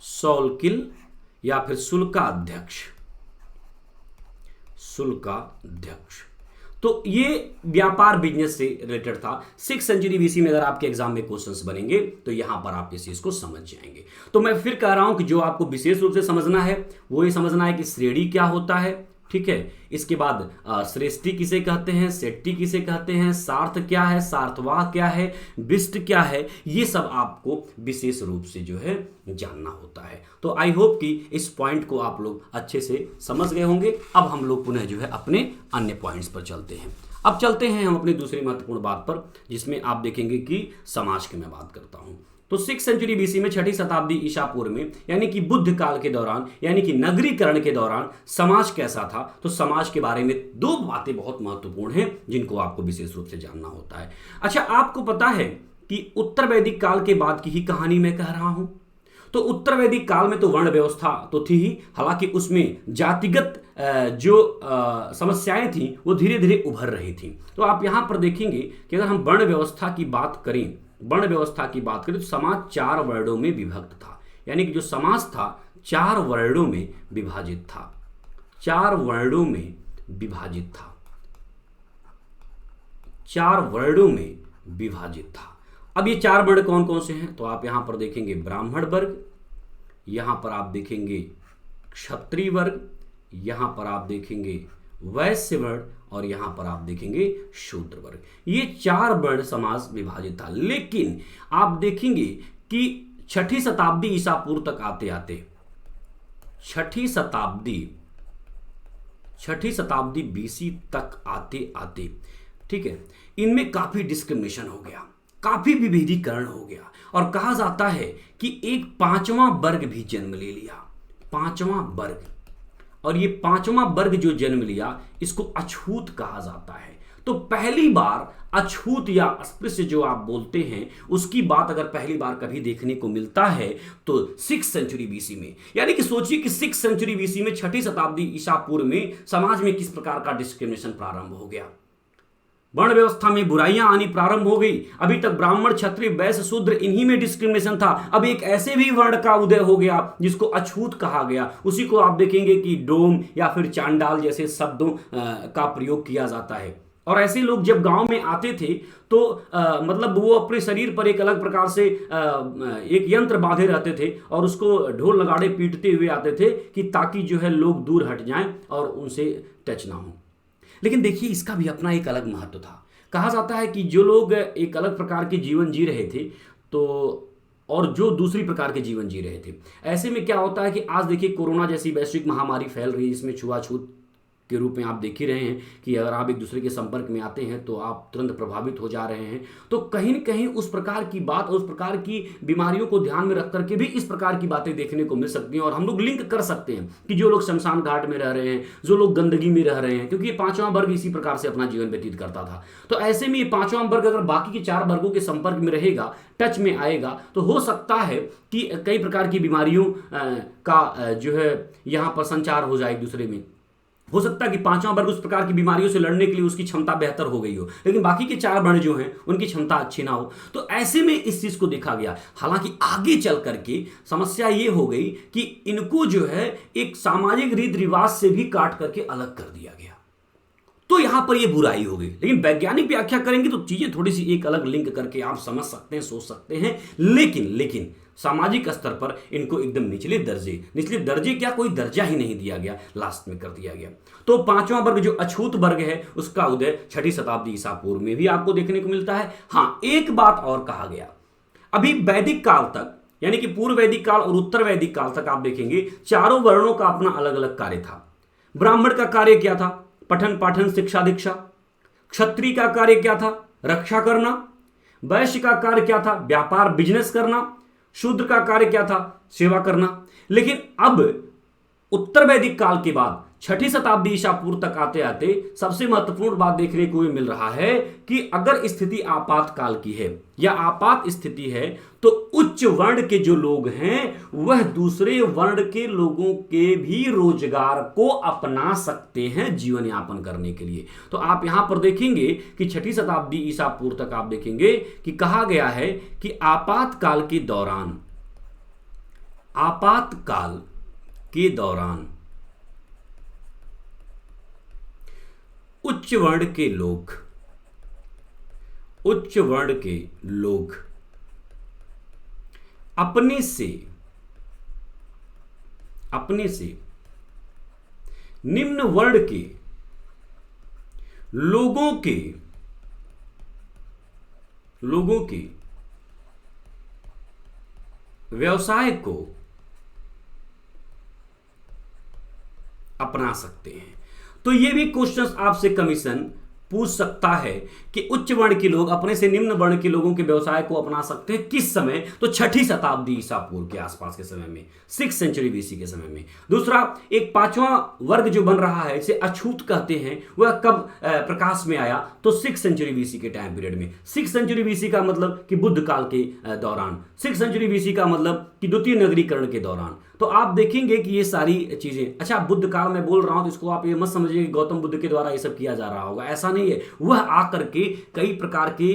सौलकिल या फिर शुल्काध्यक्ष, शुल्काध्यक्ष। तो ये व्यापार बिजनेस से रिलेटेड था। 6th सेंचुरी बीसी में अगर आपके एग्जाम में क्वेश्चंस बनेंगे तो यहां पर आप इस चीज को समझ जाएंगे। तो मैं फिर कह रहा हूं कि जो आपको विशेष रूप से समझना है वो ये समझना है कि श्रेणी क्या होता है, ठीक है। इसके बाद श्रेष्ठी किसे कहते हैं, सेट्टी किसे कहते हैं, सार्थ क्या है, सार्थवाह क्या है, बिस्ट क्या है, ये सब आपको विशेष रूप से जो है जानना होता है। तो आई होप कि इस पॉइंट को आप लोग अच्छे से समझ गए होंगे। अब हम लोग पुनः जो है अपने अन्य पॉइंट्स पर चलते हैं। अब चलते हैं हम अपनी दूसरी महत्वपूर्ण बात पर, जिसमें आप देखेंगे कि समाज की मैं बात करता हूं। तो 6th सेंचुरी बीसी में 6ठी शताब्दी ईसा पूर्व में, यानी कि बुद्ध काल के दौरान, यानी कि नगरीकरण के दौरान समाज कैसा था? तो समाज के बारे में दो बातें बहुत महत्वपूर्ण हैं जिनको आपको विशेष रूप से जानना होता है। अच्छा, आपको पता है कि उत्तर वैदिक काल के बाद की ही कहानी मैं कह रहा हूं। तो उत्तर वैदिक काल में तो वर्ण व्यवस्था तो थी ही, हालांकि उसमें जातिगत जो समस्याएं थी वो धीरे धीरे उभर रही थी। तो आप यहां पर देखेंगे कि अगर हम वर्ण व्यवस्था की बात करें, वर्ण व्यवस्था की बात करें, तो समाज 4 वर्णों में विभक्त था। यानी कि जो समाज था 4 वर्णों में विभाजित था, 4 वर्णों में विभाजित था, 4 वर्णों में विभाजित था। अब ये 4 वर्ण कौन कौन से हैं? तो आप यहां पर देखेंगे ब्राह्मण वर्ग, यहां पर आप देखेंगे क्षत्रिय वर्ग, यहां पर आप देखेंगे वैश्य वर्ण, और यहां पर आप देखेंगे शूद्र वर्ग। ये 4 वर्ण समाज विभाजित था। लेकिन आप देखेंगे कि 6ठी शताब्दी ईसा पूर्व तक आते आते, 6ठी शताब्दी बीसी तक आते आते, ठीक है, इनमें काफी डिस्क्रिमिनेशन हो गया, काफी विभेदीकरण हो गया, और कहा जाता है कि एक 5वां वर्ग भी जन्म ले लिया, 5वां वर्ग। और ये 5वां वर्ग जो जन्म लिया, इसको अछूत कहा जाता है। तो पहली बार अछूत या अस्पृश्य जो आप बोलते हैं, उसकी बात अगर पहली बार कभी देखने को मिलता है तो 6th सेंचुरी बीसी में। यानी कि सोचिए कि 6th सेंचुरी बीसी में 6ठी शताब्दी ईसा पूर्व में समाज में किस प्रकार का डिस्क्रिमिनेशन प्रारंभ हो गया। वर्ण व्यवस्था में बुराइयां आनी प्रारंभ हो गई। अभी तक ब्राह्मण, क्षत्रिय, वैश्य, शूद्र इन्हीं में डिस्क्रिमिनेशन था। अब एक ऐसे भी वर्ण का उदय हो गया जिसको अछूत कहा गया। उसी को आप देखेंगे कि डोम या फिर चांडाल जैसे शब्दों का प्रयोग किया जाता है। और ऐसे लोग जब गांव में आते थे तो मतलब वो अपने शरीर पर एक अलग प्रकार से एक यंत्र बांधे रहते थे और उसको ढोल नगाड़े पीटते हुए आते थे कि ताकि जो है लोग दूर हट जाएं और उनसे टच ना हो। लेकिन देखिए, इसका भी अपना एक अलग महत्व था। कहा जाता है कि जो लोग एक अलग प्रकार के जीवन जी रहे थे तो और जो दूसरी प्रकार के जीवन जी रहे थे, ऐसे में क्या होता है कि आज देखिए कोरोना जैसी वैश्विक महामारी फैल रही है, इसमें छुआछूत के रूप में आप देख ही रहे हैं कि अगर आप एक दूसरे के संपर्क में आते हैं तो आप तुरंत प्रभावित हो जा रहे हैं। तो कहीं न कहीं उस प्रकार की बात और उस प्रकार की बीमारियों को ध्यान में रख करके भी इस प्रकार की बातें देखने को मिल सकती हैं और हम लोग लिंक कर सकते हैं कि जो लोग शमशान घाट में रह रहे हैं, जो लोग गंदगी में रह रहे हैं, क्योंकि ये पांचवां वर्ग इसी प्रकार से अपना जीवन व्यतीत करता था। तो ऐसे में ये पांचवां वर्ग अगर बाकी के 4 वर्गों के संपर्क में रहेगा, टच में आएगा, तो हो सकता है कि कई प्रकार की बीमारियों का जो है यहाँ पर संचार हो जाए एक दूसरे में। हो सकता है कि पांचवां वर्ग उस प्रकार की बीमारियों से लड़ने के लिए उसकी क्षमता बेहतर हो गई हो, लेकिन बाकी के 4 वर्ण जो हैं उनकी क्षमता अच्छी ना हो। तो ऐसे में इस चीज को देखा गया। हालांकि आगे चल करके समस्या ये हो गई कि इनको जो है एक सामाजिक रीति रिवाज से भी काट करके अलग कर दिया गया। तो यहां पर ये बुराई हो गई। लेकिन वैज्ञानिक व्याख्या करेंगे तो चीजें थोड़ी सी एक अलग लिंक करके आप समझ सकते हैं, सोच सकते हैं। लेकिन सामाजिक स्तर पर इनको एकदम निचले दर्जे क्या, कोई दर्जा ही नहीं दिया गया, लास्ट में कर दिया गया। तो पांचवां वर्ग जो अछूत वर्ग है उसका उदय 6वीं शताब्दी ईसा पूर्व में भी आपको देखने को मिलता है। हाँ, एक बात और कहा गया, अभी वैदिक काल तक यानी कि पूर्व वैदिक काल और उत्तर वैदिक काल तक आप देखेंगे चारों वर्णों का अपना अलग अलग कार्य था। ब्राह्मण का कार्य क्या था? पठन पाठन शिक्षा दीक्षा। क्षत्रिय का कार्य क्या था? रक्षा करना। वैश्य का कार्य क्या था? व्यापार बिजनेस करना। शूद्र का कार्य क्या था? सेवा करना। लेकिन अब उत्तर वैदिक काल के बाद 6वीं शताब्दी ईसा पूर्व तक आते आते सबसे महत्वपूर्ण बात देखने को मिल रहा है कि अगर स्थिति आपातकाल की है या आपात स्थिति है तो उच्च वर्ण के जो लोग हैं वह दूसरे वर्ण के लोगों के भी रोजगार को अपना सकते हैं जीवन यापन करने के लिए। तो आप यहां पर देखेंगे कि 6वीं शताब्दी ईसा पूर्व तक आप देखेंगे कि कहा गया है कि आपातकाल के दौरान उच्च वर्ण के लोग अपने से निम्न वर्ण के लोगों के व्यवसाय को अपना सकते हैं। तो ये भी क्वेश्चंस आपसे कमीशन पूछ सकता है कि उच्च वर्ण के लोग अपने से निम्न वर्ण के लोगों के व्यवसाय को अपना सकते हैं किस समय? तो 6वीं शताब्दी ईसा पूर्व के आसपास के समय में, 6th सेंचुरी बीसी के समय में। दूसरा, एक 5वां वर्ग जो बन रहा है इसे अछूत कहते हैं, वह कब प्रकाश में आया? तो 6th सेंचुरी बीसी के टाइम पीरियड में। 6th सेंचुरी बीसी का मतलब कि बुद्ध काल के दौरान, 6th सेंचुरी बीसी का मतलब कि द्वितीय नगरीकरण के दौरान। तो आप देखेंगे कि ये सारी चीजें, अच्छा बुद्ध काल में बोल रहा हूं तो इसको आप ये मत समझिए कि गौतम बुद्ध के द्वारा ये सब किया जा रहा होगा, ऐसा नहीं है। वह आकर के कई प्रकार की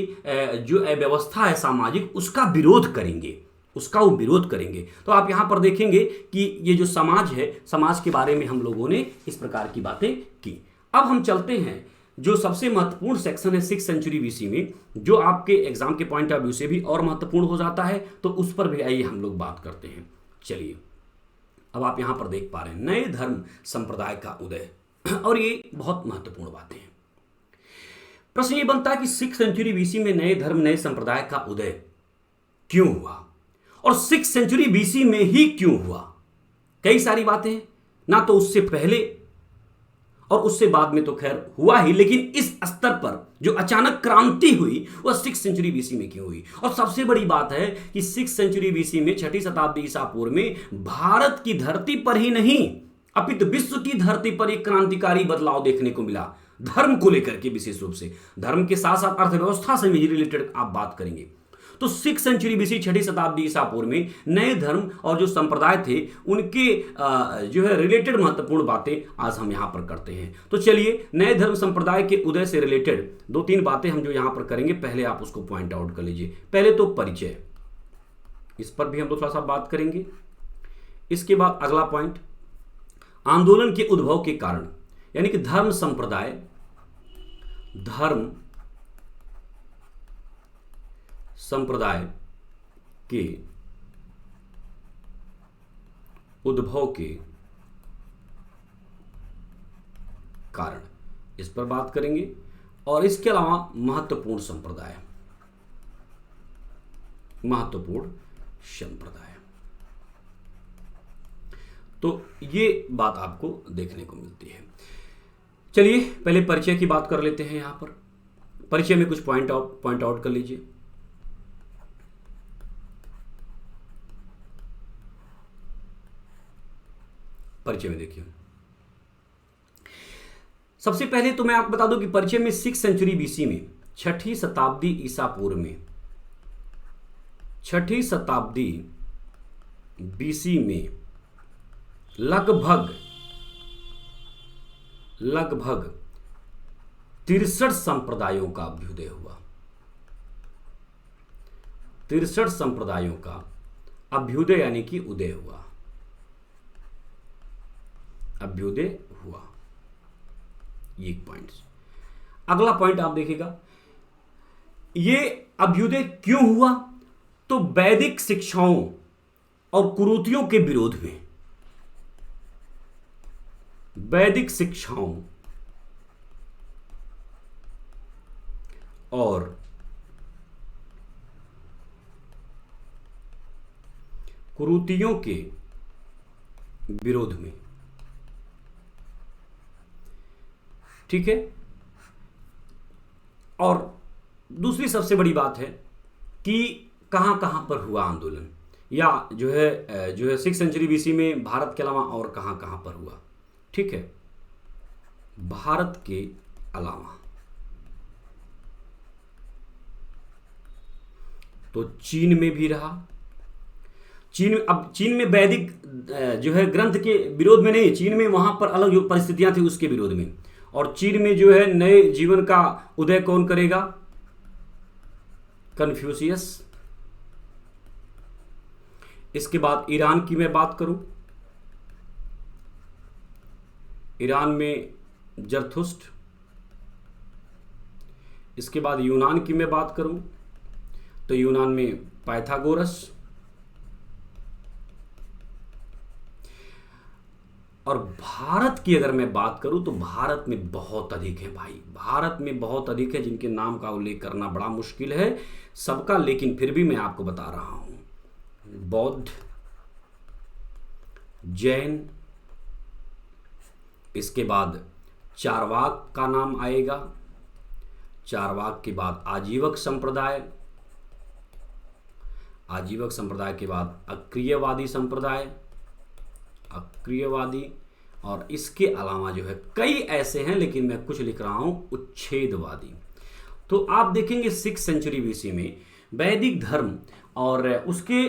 जो व्यवस्था है सामाजिक उसका विरोध करेंगे, तो आप यहां पर देखेंगे कि ये जो समाज है, समाज के बारे में हम लोगों ने इस प्रकार की बातें की। अब हम चलते हैं जो सबसे महत्वपूर्ण सेक्शन है 6th सेंचुरी बीसी में, जो आपके एग्जाम के पॉइंट ऑफ व्यू से भी और महत्वपूर्ण हो जाता है, तो उस पर भी आइए हम लोग बात करते हैं। चलिए, अब आप यहां पर देख पा रहे हैं नए धर्म संप्रदाय का उदय, और ये बहुत महत्वपूर्ण बातें हैं। प्रश्न ये बनता है कि 6th सेंचुरी बीसी में नए धर्म नए संप्रदाय का उदय क्यों हुआ, और 6th सेंचुरी बीसी में ही क्यों हुआ? कई सारी बातें हैं, ना तो उससे पहले और उससे बाद में तो खैर हुआ ही, लेकिन इस स्तर पर जो अचानक क्रांति हुई वह 6th सेंचुरी बीसी में क्यों हुई? और सबसे बड़ी बात है कि 6th सेंचुरी बीसी में 6वीं शताब्दी ईसा पूर्व में भारत की धरती पर ही नहीं अपितु विश्व की धरती पर एक क्रांतिकारी बदलाव देखने को मिला, धर्म को लेकर के। विशेष रूप से धर्म के साथ साथ अर्थव्यवस्था से भी रिलेटेड आप बात करेंगे तो 6 सेंचुरी बीसी, 6ठी शताब्दी ईसा पूर्व में नए धर्म और जो संप्रदाय थे उनके जो है रिलेटेड महत्वपूर्ण बातें आज हम यहां पर करते हैं। तो चलिए नए धर्म संप्रदाय के उदय से रिलेटेड 2-3 बातें हम जो यहां पर करेंगे, पहले आप उसको पॉइंट आउट कर लीजिए। पहले तो परिचय, इस पर भी हम थोड़ा सा बात करेंगे। इसके बाद अगला पॉइंट आंदोलन के उद्भव के कारण, यानी कि धर्म संप्रदाय के उद्भव के कारण, इस पर बात करेंगे। और इसके अलावा महत्वपूर्ण संप्रदाय, तो ये बात आपको देखने को मिलती है। चलिए पहले परिचय की बात कर लेते हैं। यहां पर परिचय में कुछ पॉइंट आउट कर लीजिए। परिचय में देखिए, सबसे पहले तो मैं आपको बता दूं कि परिचय में 6 सेंचुरी बीसी में, 6ठी शताब्दी ईसा पूर्व में, 6ठी शताब्दी बीसी में लगभग 63 संप्रदायों का अभ्युदय हुआ। 63 संप्रदायों का अभ्युदय यानी कि उदय हुआ, अभ्युदय हुआ। ये एक पॉइंट। अगला पॉइंट आप देखिएगा, ये अभ्युदय क्यों हुआ? तो वैदिक शिक्षाओं और कुरीतियों के विरोध में, वैदिक शिक्षाओं और कुरीतियों के विरोध में, ठीक है। और दूसरी सबसे बड़ी बात है कि कहां कहां पर हुआ आंदोलन, या जो है 6 सेंचुरी बीसी में भारत के अलावा और कहां कहां पर हुआ, ठीक है। भारत के अलावा तो चीन में भी रहा। चीन में वैदिक जो है ग्रंथ के विरोध में नहीं, चीन में वहां पर अलग जो परिस्थितियां थी उसके विरोध में। और चीन में जो है नए जीवन का उदय कौन करेगा? कन्फ्यूशियस। इसके बाद ईरान की मैं बात करूं, ईरान में जरथुस्ट। इसके बाद यूनान की मैं बात करूं तो यूनान में पाइथागोरस। और भारत की अगर मैं बात करूं तो भारत में बहुत अधिक है भाई, भारत में बहुत अधिक है, जिनके नाम का उल्लेख करना बड़ा मुश्किल है सबका, लेकिन फिर भी मैं आपको बता रहा हूं। बौद्ध, जैन, इसके बाद चारवाक का नाम आएगा, चारवाक के बाद आजीवक संप्रदाय, आजीवक संप्रदाय के बाद अक्रियवादी संप्रदाय, अक्रियवादी, और इसके अलावा जो है कई ऐसे हैं, लेकिन मैं कुछ लिख रहा हूं उच्छेदवादी। तो आप देखेंगे 6 सेंचुरी बीसी में वैदिक धर्म और उसके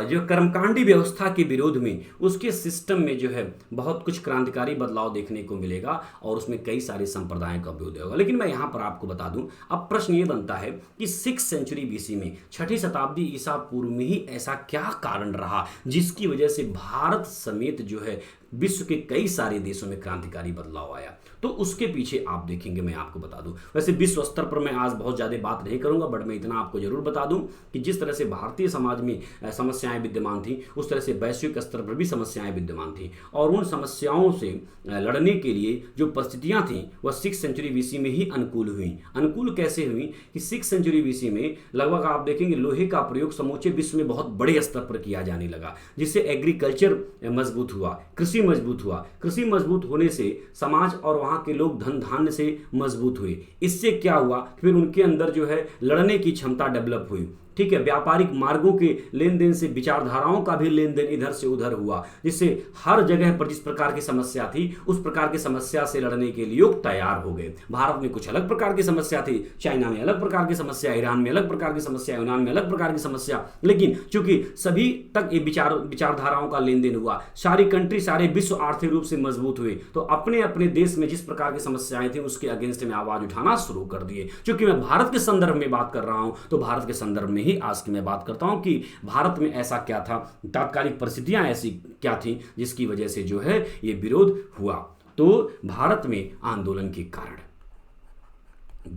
जो कर्मकांडी व्यवस्था के विरोध में, उसके सिस्टम में जो है बहुत कुछ क्रांतिकारी बदलाव देखने को मिलेगा और उसमें कई सारे संप्रदायों का अभ्युदय होगा। लेकिन मैं यहाँ पर आपको बता दूं, अब प्रश्न ये बनता है कि 6 सेंचुरी बीसी में, 6ठी शताब्दी ईसा पूर्व में ही ऐसा क्या कारण रहा जिसकी वजह से भारत समेत जो है विश्व के कई सारे देशों में क्रांतिकारी बदलाव आया? तो उसके पीछे आप देखेंगे, मैं आपको बता दूं। वैसे विश्व स्तर पर मैं आज बहुत ज़्यादा बात नहीं करूंगा, बट मैं इतना आपको जरूर बता दूं कि जिस तरह से भारतीय समाज में समस्याएं विद्यमान थी, उस तरह से वैश्विक स्तर पर भी समस्याएं विद्यमान थी। और उन समस्याओं से लड़ने के लिए जो परिस्थितियां थीं वह 6 सेंचुरी बीसी में ही अनुकूल हुई। अनुकूल कैसे हुई कि 6 सेंचुरी बीसी में लगभग आप देखेंगे लोहे का प्रयोग समूचे विश्व में बहुत बड़े स्तर पर किया जाने लगा, जिससे एग्रीकल्चर मजबूत हुआ, कृषि मजबूत हुआ। कृषि मजबूत होने से समाज और वहाँ के लोग धन धान्य से मजबूत हुए। इससे क्या हुआ, फिर उनके अंदर जो है लड़ने की क्षमता डेवलप हुई। ठीक है, व्यापारिक मार्गों के लेन देन से विचारधाराओं का भी लेन देन इधर से उधर हुआ, जिससे हर जगह पर जिस प्रकार की समस्या थी उस प्रकार की समस्या से लड़ने के लिए लोग तैयार हो गए। भारत में कुछ अलग प्रकार की समस्या थी, चाइना में अलग प्रकार की समस्या, ईरान में अलग प्रकार की समस्या, यूनान में अलग प्रकार की समस्या, लेकिन चूंकि सभी तक ये विचारधाराओं का लेन देन हुआ, सारी कंट्री, सारे विश्व आर्थिक रूप से मजबूत हुए, तो अपने अपने देश में जिस प्रकार की समस्याएं थी उसके अगेंस्ट में आवाज उठाना शुरू कर दिए। क्योंकि मैं भारत के संदर्भ में बात कर रहा हूं तो भारत के संदर्भ में ही आज की मैं बात करता हूं कि भारत में ऐसा क्या था, तात्कालिक परिस्थितियां ऐसी क्या थी जिसकी वजह से जो है ये विरोध हुआ। तो भारत में आंदोलन के कारण,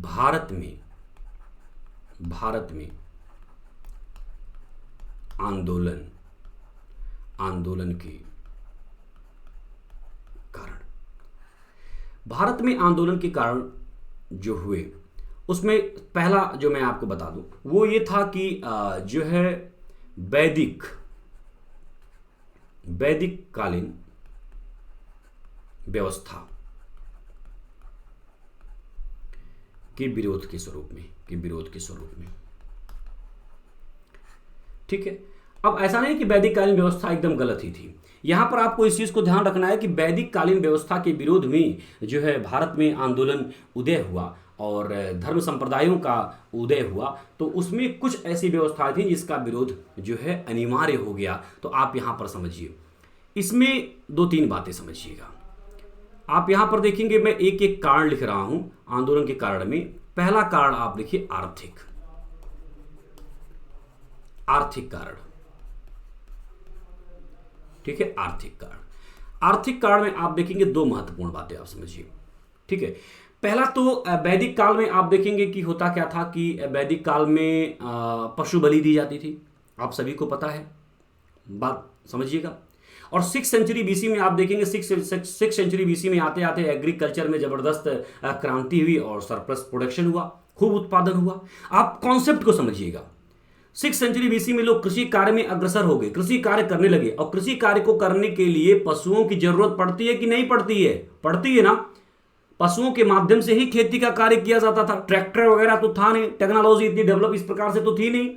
भारत में आंदोलन के कारण, भारत में आंदोलन के कारण जो हुए उसमें पहला जो मैं आपको बता दूं वो ये था कि जो है वैदिक कालीन व्यवस्था के विरोध के स्वरूप में, ठीक है। अब ऐसा नहीं कि वैदिक कालीन व्यवस्था एकदम गलत ही थी, यहां पर आपको इस चीज को ध्यान रखना है कि वैदिक कालीन व्यवस्था के विरोध में जो है भारत में आंदोलन उदय हुआ और धर्म संप्रदायों का उदय हुआ, तो उसमें कुछ ऐसी व्यवस्थाएं थी जिसका विरोध जो है अनिवार्य हो गया। तो आप यहां पर समझिए, इसमें दो तीन बातें समझिएगा। आप यहां पर देखेंगे, मैं एक एक कारण लिख रहा हूं आंदोलन के कारण में। पहला कारण आप देखिए आर्थिक कारण, ठीक है, आर्थिक कारण में आप देखेंगे दो महत्वपूर्ण बातें आप समझिए, ठीक है। पहला तो वैदिक काल में आप देखेंगे कि होता क्या था कि वैदिक काल में पशु बलि दी जाती थी, आप सभी को पता है, बात समझिएगा। और 6 सेंचुरी बीसी में आप देखेंगे, 6 सेंचुरी बीसी में आते आते एग्रीकल्चर में जबरदस्त क्रांति हुई और सरप्लस प्रोडक्शन हुआ, खूब उत्पादन हुआ। आप कॉन्सेप्ट को समझिएगा, 6 सेंचुरी बीसी में लोग कृषि कार्य में अग्रसर हो गए, कृषि कार्य करने लगे, और कृषि कार्य को करने के लिए पशुओं की जरूरत पड़ती है कि नहीं पड़ती है? पड़ती है ना। पशुओं के माध्यम से ही खेती का कार्य किया जाता था, ट्रैक्टर वगैरह तो था नहीं, टेक्नोलॉजी इतनी डेवलप इस प्रकार से तो थी नहीं।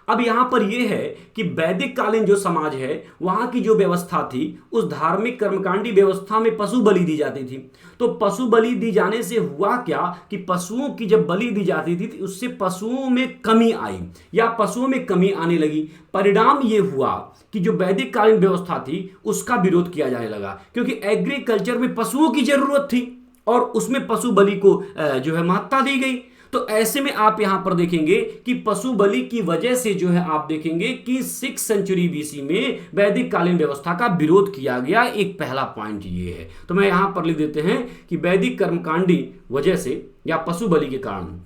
अब यहां पर यह है कि वैदिक कालीन जो समाज है वहां की जो व्यवस्था थी उस धार्मिक कर्मकांडी व्यवस्था में पशु बलि दी जाती थी। तो पशु बलि दी जाने से हुआ क्या कि पशुओं की जब बलि दी जाती थी तो उससे पशुओं में कमी आई या पशुओं में कमी आने लगी। परिणाम यह हुआ कि जो वैदिक कालीन व्यवस्था थी उसका विरोध किया जाने लगा, क्योंकि एग्रीकल्चर में पशुओं की जरूरत थी और उसमें पशु बलि को जो है महत्ता दी गई। तो ऐसे में आप यहां पर देखेंगे कि पशु बलि की वजह से जो है आप देखेंगे कि 6 सेंचुरी बीसी में वैदिक कालीन व्यवस्था का विरोध किया गया। एक पहला पॉइंट ये है, तो मैं यहां पर लिख देते हैं कि वैदिक कर्मकांडी वजह से या पशु बलि के कारण,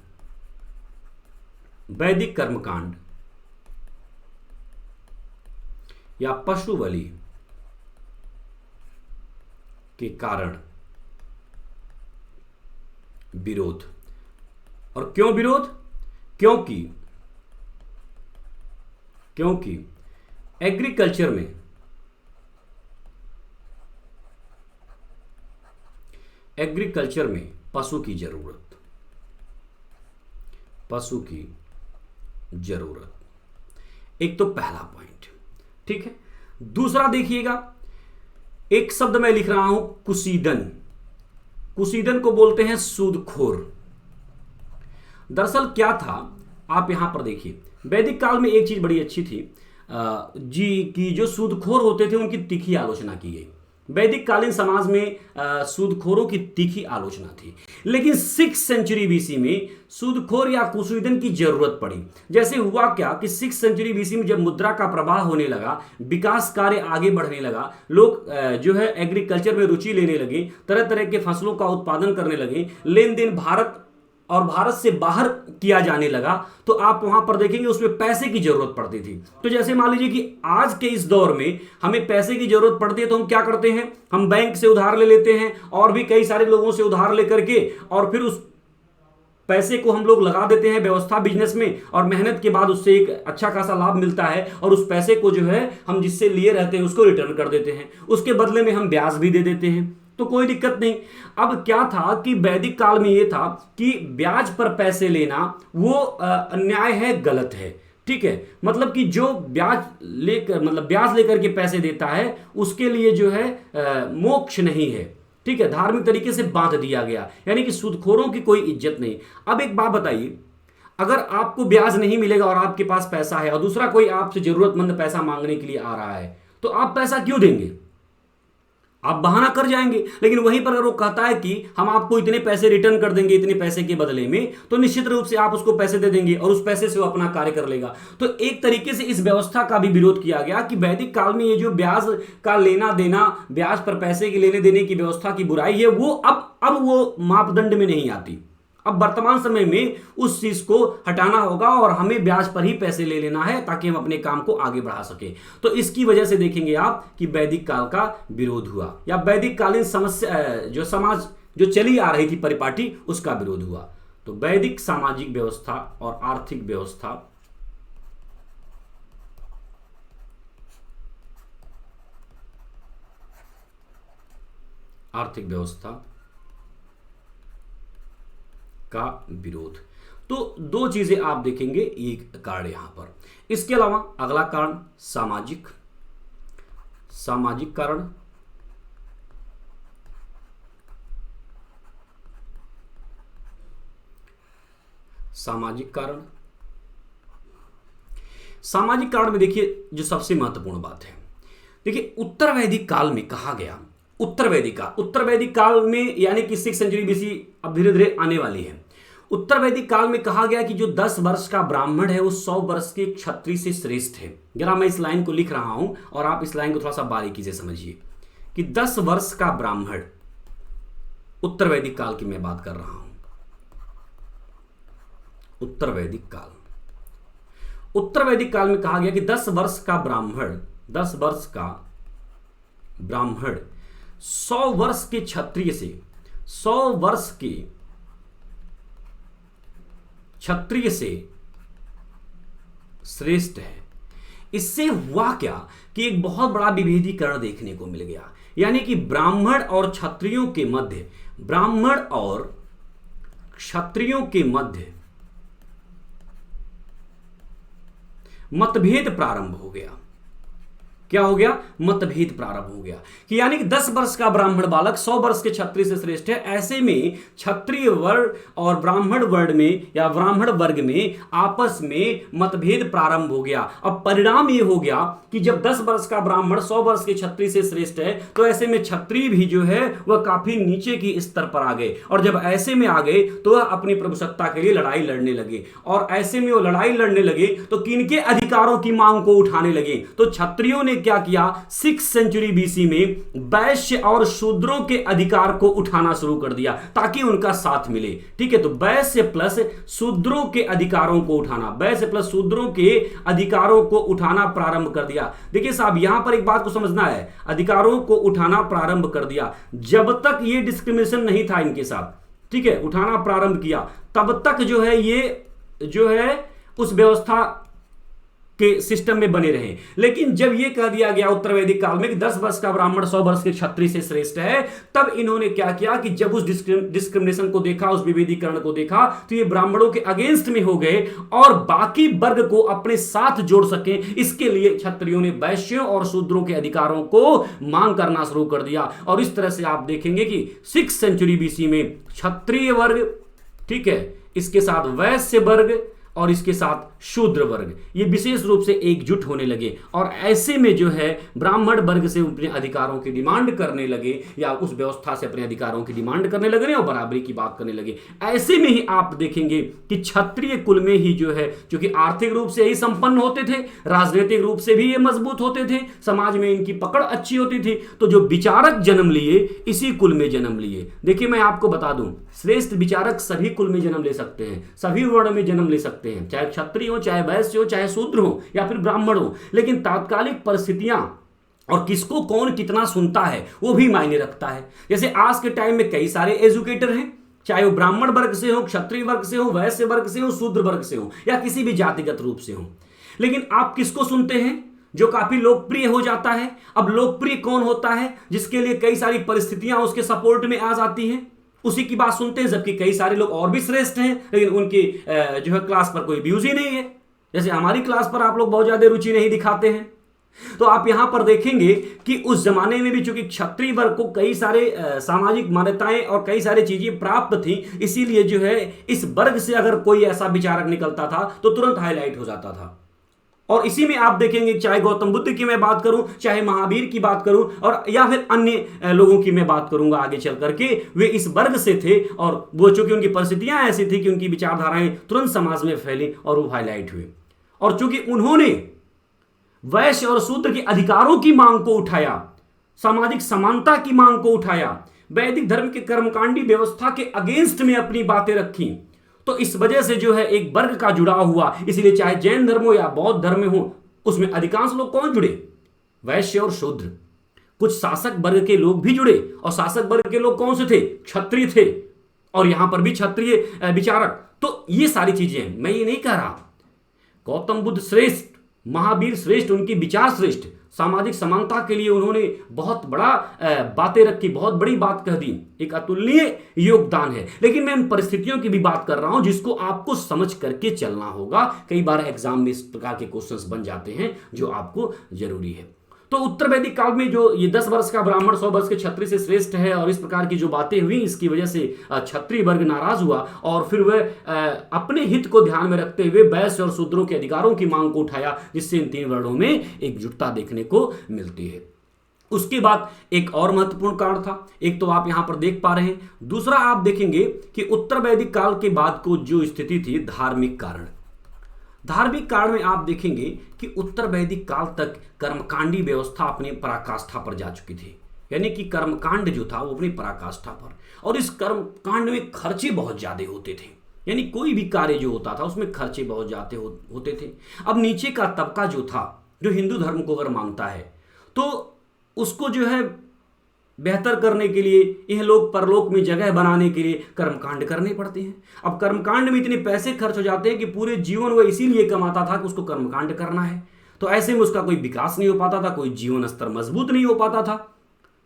वैदिक कर्मकांड या पशु बलि के कारण विरोध। और क्यों विरोध? क्योंकि एग्रीकल्चर में पशु की जरूरत, एक तो पहला पॉइंट, ठीक है। दूसरा देखिएगा, एक शब्द मैं लिख रहा हूं कुशीदन को बोलते हैं सूदखोर। दरअसल क्या था, आप यहां पर देखिए, वैदिक काल में एक चीज बड़ी अच्छी थी जी कि जो सूदखोर होते थे उनकी तीखी आलोचना की गई। वैदिक कालीन समाज में सूदखोरों की तीखी आलोचना थी, लेकिन 6 सेंचुरी बीसी में सूदखोर या कुशीदन की जरूरत पड़ी। जैसे हुआ क्या कि 6 सेंचुरी बीसी में जब मुद्रा का प्रवाह होने लगा, विकास कार्य आगे बढ़ने लगा, लोग जो है एग्रीकल्चर में रुचि लेने लगे, तरह तरह के फसलों का उत्पादन करने लगे, लेन देन भारत और भारत से बाहर किया जाने लगा, तो आप वहां पर देखेंगे उसमें पैसे की जरूरत पड़ती थी। तो जैसे मान लीजिए कि आज के इस दौर में हमें पैसे की जरूरत पड़ती है तो हम क्या करते हैं, हम बैंक से उधार ले लेते हैं और भी कई सारे लोगों से उधार लेकर के, और फिर उस पैसे को हम लोग लगा देते हैं व्यवस्था बिजनेस में, और मेहनत के बाद उससे एक अच्छा खासा लाभ मिलता है, और उस पैसे को जो है हम जिससे लिए रहते हैं उसको रिटर्न कर देते हैं, उसके बदले में हम ब्याज भी दे देते हैं, तो कोई दिक्कत नहीं। अब क्या था कि वैदिक काल में यह था कि ब्याज पर पैसे लेना वो अन्याय है, गलत है। ठीक है, मतलब कि जो ब्याज लेकर मतलब ब्याज लेकर के पैसे देता है उसके लिए जो है मोक्ष नहीं है। ठीक है, धार्मिक तरीके से बांध दिया गया, यानी कि सूदखोरों की कोई इज्जत नहीं। अब एक बात बताइए, अगर आपको ब्याज नहीं मिलेगा और आपके पास पैसा है और दूसरा कोई आपसे जरूरतमंद पैसा मांगने के लिए आ रहा है, तो आप पैसा क्यों देंगे? आप बहाना कर जाएंगे। लेकिन वहीं पर अगर वो कहता है कि हम आपको इतने पैसे रिटर्न कर देंगे इतने पैसे के बदले में, तो निश्चित रूप से आप उसको पैसे दे देंगे और उस पैसे से वो अपना कार्य कर लेगा। तो एक तरीके से इस व्यवस्था का भी विरोध किया गया कि वैदिक काल में ये जो ब्याज का लेना देना, ब्याज पर पैसे के लेने देने की व्यवस्था की बुराई है, वो अब वो मापदंड में नहीं आती। अब वर्तमान समय में उस चीज को हटाना होगा और हमें ब्याज पर ही पैसे ले लेना है ताकि हम अपने काम को आगे बढ़ा सके। तो इसकी वजह से देखेंगे आप कि वैदिक काल का विरोध हुआ, या वैदिक कालीन समस्या जो समाज जो चली आ रही थी परिपाटी, उसका विरोध हुआ। तो वैदिक सामाजिक व्यवस्था और आर्थिक व्यवस्था का विरोध। तो दो चीजें आप देखेंगे, एक कारण यहां पर। इसके अलावा अगला कारण सामाजिक कारण। सामाजिक कारण में देखिए जो सबसे महत्वपूर्ण बात है, देखिए उत्तर वैदिक काल में कहा गया, उत्तर वैदिक काल में यानी कि 6th सेंचुरी बीसी अब धीरे धीरे आने वाली है। उत्तर वैदिक काल में कहा गया कि जो 10 वर्ष का ब्राह्मण है वो 100 वर्ष के क्षत्रिय से श्रेष्ठ है। जरा मैं इस लाइन को लिख रहा हूं और आप इस लाइन को थोड़ा सा बारीकी से समझिए कि 10 वर्ष का ब्राह्मण, उत्तर वैदिक काल की मैं बात कर रहा हूं, उत्तर वैदिक काल में कहा गया कि 10 वर्ष का ब्राह्मण 100 वर्ष के क्षत्रिय से 100 वर्ष के क्षत्रिय से श्रेष्ठ है। इससे हुआ क्या कि एक बहुत बड़ा विभेदीकरण देखने को मिल गया, यानी कि ब्राह्मण और क्षत्रियों के मध्य, ब्राह्मण और क्षत्रियों के मध्य मतभेद प्रारंभ हो गया। क्या हो गया? मतभेद प्रारंभ हो गया कि यानी कि 10 वर्ष का ब्राह्मण बालक 100 वर्ष के क्षत्रिय से श्रेष्ठ है। ऐसे में क्षत्रिय वर्ग और ब्राह्मण वर्ग में या ब्राह्मण वर्ग में आपस में मतभेद प्रारंभ हो गया। अब परिणाम यह हो गया कि जब 10 वर्ष का ब्राह्मण 100 वर्ष के क्षत्रिय से श्रेष्ठ है, तो ऐसे में क्षत्रिय भी जो है वह काफी नीचे की स्तर पर आ गए, और जब ऐसे में आ गए तो वह अपनी प्रभुसत्ता के लिए लड़ाई लड़ने लगे। और ऐसे में वो लड़ाई लड़ने लगे तो किनके अधिकारों की मांग को उठाने लगे? तो क्षत्रियों ने क्या किया? 6th सेंचुरी बीसी में वैश्य और शूद्रों के अधिकार को उठाना शुरू कर दिया ताकि उनका साथ मिले। ठीक है, तो वैश्य प्लस शूद्रों के अधिकारों को उठाना, वैश्य प्लस शूद्रों के अधिकारों को उठाना प्रारंभ कर दिया। देखिए साहब, यहां पर एक बात को समझना है, अधिकारों को उठाना प्रारंभ कर दिया। जब तक ये डिस्क्रिमिनेशन नहीं था इनके साथ, ठीक है, उठाना प्रारंभ किया, तब तक जो है ये जो है उस व्यवस्था के सिस्टम में बने रहे। लेकिन जब यह कह दिया गया उत्तर वैदिक काल में कि 10 वर्ष का ब्राह्मण 100 वर्ष के क्षत्रिय से श्रेष्ठ है, तब इन्होंने क्या किया कि जब उस डिस्क्रिमिनेशन को देखा, उस विभेदीकरण को देखा, तो ये ब्राह्मणों के अगेंस्ट में हो गए और बाकी वर्ग को अपने साथ जोड़ सके, इसके लिए क्षत्रियों ने वैश्यों और शूद्रों के अधिकारों को मांग करना शुरू कर दिया। और इस तरह से आप देखेंगे कि 6th सेंचुरी बीसी में क्षत्रिय वर्ग, ठीक है, इसके साथ वैश्य वर्ग और इसके साथ शूद्र वर्ग, ये विशेष रूप से एकजुट होने लगे और ऐसे में जो है ब्राह्मण वर्ग से अपने अधिकारों की डिमांड करने लगे, या उस व्यवस्था से अपने अधिकारों की डिमांड करने लगे और बराबरी की बात करने लगे। ऐसे में ही आप देखेंगे कि क्षत्रिय कुल में ही जो है, क्योंकि आर्थिक रूप से ही संपन्न होते थे, राजनीतिक रूप से भी ये मजबूत होते थे, समाज में इनकी पकड़ अच्छी होती थी, तो जो विचारक जन्म लिए इसी कुल में जन्म लिए। देखिए मैं आपको बता दूं, श्रेष्ठ विचारक सभी कुल में जन्म ले सकते हैं, सभी वर्ण में जन्म ले सकते हैं, चाहे क्षत्रिय हो, चाहे वैश्य हो, चाहे शूद्र हो या फिर ब्राह्मण हो। लेकिन तात्कालिक परिस्थितियां और किसको कौन कितना सुनता है वो भी मायने रखता है। जैसे आज के टाइम में कई सारे एजुकेटर हैं, चाहे वो ब्राह्मण वर्ग से हो, क्षत्रिय वर्ग से हो, वैश्य वर्ग से हो, शूद्र वर्ग से हो, या किसी भी जातिगत रूप से हो। लेकिन आप किसको सुनते हैं जो काफी लोकप्रिय हो जाता है? अब लोकप्रिय कौन होता है? जिसके लिए कई सारी परिस्थितियां उसके सपोर्ट में आ जाती हैं, उसी की बात सुनते हैं। जबकि कई सारे लोग और भी श्रेष्ठ हैं, लेकिन उनकी जो है क्लास पर कोई व्यूज ही नहीं है। जैसे हमारी क्लास पर आप लोग बहुत ज्यादा रुचि नहीं दिखाते हैं, तो आप यहां पर देखेंगे कि उस जमाने में भी चूंकि क्षत्रिय वर्ग को कई सारे सामाजिक मान्यताएं और कई सारी चीजें प्राप्त थी, इसीलिए जो है इस वर्ग से अगर कोई ऐसा विचारक निकलता था तो तुरंत हाईलाइट हो जाता था। और इसी में आप देखेंगे, चाहे गौतम बुद्ध की मैं बात करूं, चाहे महावीर की बात करूं, और या फिर अन्य लोगों की मैं बात करूंगा आगे चल करके, वे इस वर्ग से थे और वो चूंकि उनकी परिस्थितियां ऐसी थी कि उनकी विचारधाराएं तुरंत समाज में फैली और वो हाईलाइट हुए। और चूंकि उन्होंने वैश्य और शूद्र के अधिकारों की मांग को उठाया, सामाजिक समानता की मांग को उठाया, वैदिक धर्म के कर्मकांडी व्यवस्था के अगेंस्ट में अपनी बातें रखी, तो इस वजह से जो है एक वर्ग का जुड़ाव हुआ। इसलिए चाहे जैन धर्म हो या बौद्ध धर्म हो, उसमें अधिकांश लोग कौन जुड़े? वैश्य और शूद्र। कुछ शासक वर्ग के लोग भी जुड़े, और शासक वर्ग के लोग कौन से थे? क्षत्रिय थे, और यहां पर भी क्षत्रिय विचारक। तो ये सारी चीजें, मैं ये नहीं कह रहा गौतम बुद्ध श्रेष्ठ, महावीर श्रेष्ठ, उनकी विचार श्रेष्ठ, सामाजिक समानता के लिए उन्होंने बहुत बड़ा बातें रखी, बहुत बड़ी बात कह दी, एक अतुलनीय योगदान है। लेकिन मैं इन परिस्थितियों की भी बात कर रहा हूं जिसको आपको समझ करके चलना होगा। कई बार एग्जाम में इस प्रकार के क्वेश्चंस बन जाते हैं जो आपको जरूरी है। तो उत्तर वैदिक काल में जो ये 10 वर्ष का ब्राह्मण 100 वर्ष के क्षत्रिय से श्रेष्ठ है, और इस प्रकार की जो बातें हुई, इसकी वजह से क्षत्रिय वर्ग नाराज हुआ, और फिर वह अपने हित को ध्यान में रखते हुए वैश्य और शूद्रों के अधिकारों की मांग को उठाया, जिससे इन 3 वर्णों में एकजुटता देखने को मिलती है। उसके बाद एक और महत्वपूर्ण कारण था, एक तो आप यहां पर देख पा रहे हैं, दूसरा आप देखेंगे कि उत्तर वैदिक काल के बाद को जो स्थिति थी, धार्मिक कारण। धार्मिक काल में आप देखेंगे कि उत्तर वैदिक काल तक कर्मकांडी व्यवस्था अपनी पराकाष्ठा पर जा चुकी थी, यानी कि कर्मकांड जो था वो अपनी पराकाष्ठा पर, और इस कर्मकांड में खर्चे बहुत ज्यादा होते थे, यानी कोई भी कार्य जो होता था उसमें खर्चे बहुत ज्यादा होते थे। अब नीचे का तबका जो था, जो हिंदू धर्म को अगर मानता है, तो उसको जो है बेहतर करने के लिए, यह लोग परलोक में जगह बनाने के लिए कर्मकांड करने पड़ते हैं। अब कर्मकांड में इतने पैसे खर्च हो जाते हैं कि पूरे जीवन वह इसीलिए कमाता था कि उसको कर्मकांड करना है, तो ऐसे में उसका कोई विकास नहीं हो पाता था, कोई जीवन स्तर मजबूत नहीं हो पाता था।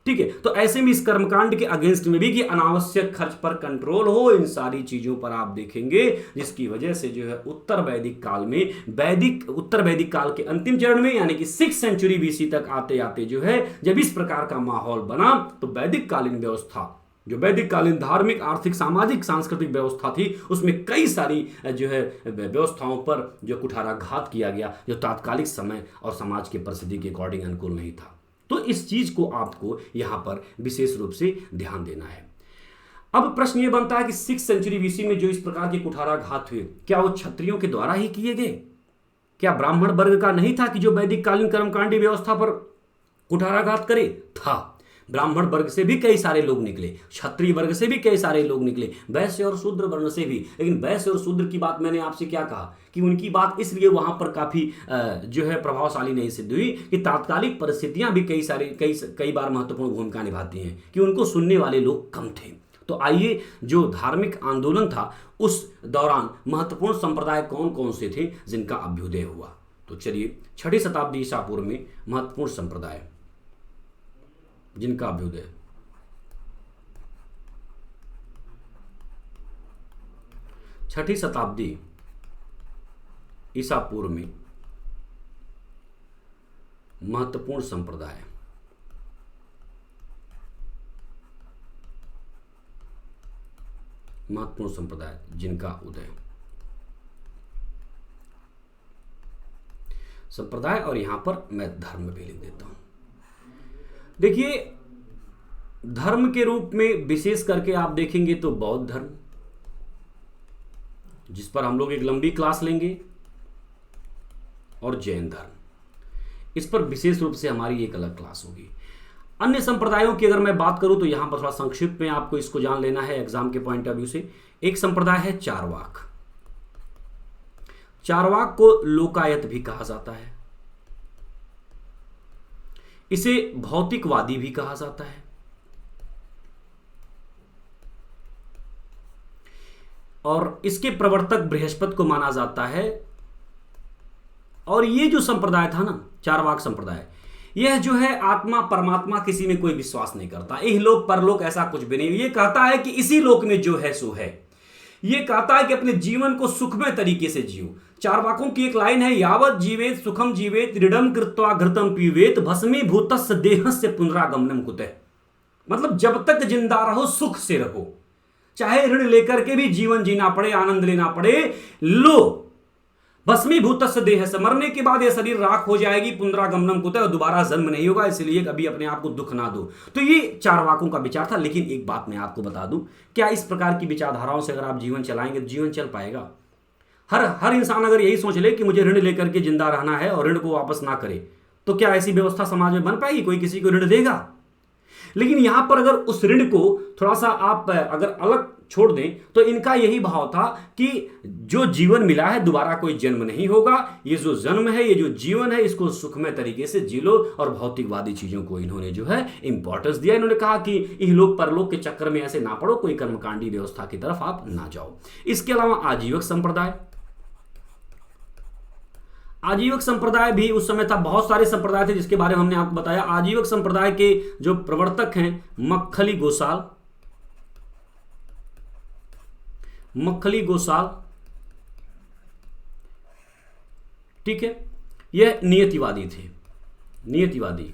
ठीक है, तो ऐसे में इस कर्मकांड के अगेंस्ट में भी कि अनावश्यक खर्च पर कंट्रोल हो, इन सारी चीजों पर आप देखेंगे, जिसकी वजह से जो है उत्तर वैदिक काल में, उत्तर वैदिक काल के अंतिम चरण में, यानी कि 6th सेंचुरी बीसी तक आते आते जो है, जब इस प्रकार का माहौल बना, तो वैदिक कालीन व्यवस्था, जो वैदिक कालीन धार्मिक, आर्थिक, सामाजिक, सांस्कृतिक व्यवस्था थी, उसमें कई सारी जो है व्यवस्थाओं पर जो कुठाराघात किया गया, जो तात्कालिक समय और समाज की परिस्थिति के अकॉर्डिंग अनुकूल नहीं था। तो इस चीज को आपको यहां पर विशेष रूप से ध्यान देना है। अब प्रश्न यह बनता है कि 6th सेंचुरी बीसी में जो इस प्रकार के कुठाराघात हुए, क्या वो क्षत्रियों के द्वारा ही किए गए? क्या ब्राह्मण वर्ग का नहीं था कि जो वैदिक कालीन कर्मकांडी व्यवस्था पर कुठाराघात करे? था। ब्राह्मण वर्ग से भी कई सारे लोग निकले, क्षत्रिय वर्ग से भी कई सारे लोग निकले, वैश्य और शूद्र वर्ण से भी। लेकिन वैश्य और शूद्र की बात मैंने आपसे क्या कहा कि उनकी बात इसलिए वहां पर काफी जो है प्रभावशाली नहीं सिद्ध हुई कि तात्कालिक परिस्थितियां भी कई बार महत्वपूर्ण भूमिका निभाती हैं, कि उनको सुनने वाले लोग कम थे। तो आइए, जो धार्मिक आंदोलन था उस दौरान महत्वपूर्ण संप्रदाय कौन कौन से थे जिनका अभ्युदय हुआ। तो चलिए, 6ठी शताब्दी ईसा पूर्व में महत्वपूर्ण संप्रदाय जिनका अभ्युदय, छठी शताब्दी ईसा पूर्व में महत्वपूर्ण संप्रदाय, जिनका उदय, संप्रदाय, और यहां पर मैं धर्म भी लिख देता हूं। देखिए, धर्म के रूप में विशेष करके आप देखेंगे तो बौद्ध धर्म, जिस पर हम लोग एक लंबी क्लास लेंगे, और जैन धर्म, इस पर विशेष रूप से हमारी एक अलग क्लास होगी। अन्य संप्रदायों की अगर मैं बात करूं तो यहां पर थोड़ा संक्षिप्त में आपको इसको जान लेना है एग्जाम के पॉइंट ऑफ व्यू से। एक संप्रदाय है चारवाक। चारवाक को लोकायत भी कहा जाता है, इसे भौतिकवादी भी कहा जाता है, और इसके प्रवर्तक बृहस्पति को माना जाता है। और ये जो संप्रदाय था ना, चारवाक संप्रदाय, यह जो है आत्मा परमात्मा किसी में कोई विश्वास नहीं करता, इह लोक परलोक ऐसा कुछ भी नहीं। ये कहता है कि इसी लोक में जो है सो है, ये कहता है कि अपने जीवन को सुखमय तरीके से जियो। चारवाकों की एक लाइन है, यावत जीवेत सुखम जीवेत दृढ़म कृत्वा घृतम पीवेत भस्मीभूतस्य देहस्य पुनरागमनम कुतः। मतलब जब तक जिंदा रहो सुख से रहो, चाहे ऋण लेकर के भी जीवन जीना पड़े, आनंद लेना पड़े, लो। भस्मीभूतस्य देह से, मरने के बाद यह शरीर राख हो जाएगी, पुनरागमनम कुतः, और दोबारा जन्म नहीं होगा, इसलिए कभी अपने आप को दुख ना दो। तो ये चारवाकों का विचार था। लेकिन एक बात मैं आपको बता दूं, क्या इस प्रकार की विचारधाराओं से अगर आप जीवन चलाएंगे तो जीवन चल पाएगा? हर इंसान अगर यही सोच ले कि मुझे ऋण लेकर के जिंदा रहना है और ऋण को वापस ना करे, तो क्या ऐसी व्यवस्था समाज में बन पाएगी? कोई किसी को ऋण देगा? लेकिन यहां पर अगर उस ऋण को थोड़ा सा आप अगर अलग छोड़ दें, तो इनका यही भाव था कि जो जीवन मिला है दोबारा कोई जन्म नहीं होगा, ये जो जन्म है, ये जो जीवन है, इसको सुखमय तरीके से जी लो। और भौतिकवादी चीजों को इन्होंने जो है इंपॉर्टेंस दिया। इन्होंने कहा कि इहलोक परलोक के चक्कर में ऐसे ना पड़ो, कोई कर्मकांडी व्यवस्था की तरफ आप ना जाओ। इसके अलावा आजीवक संप्रदाय, आजीवक संप्रदाय भी उस समय था। बहुत सारे संप्रदाय थे जिसके बारे में हमने आपको बताया। आजीवक संप्रदाय के जो प्रवर्तक हैं मक्खली गोसाल, मक्खली गोसाल, ठीक है, यह नियतिवादी थे, नियतिवादी।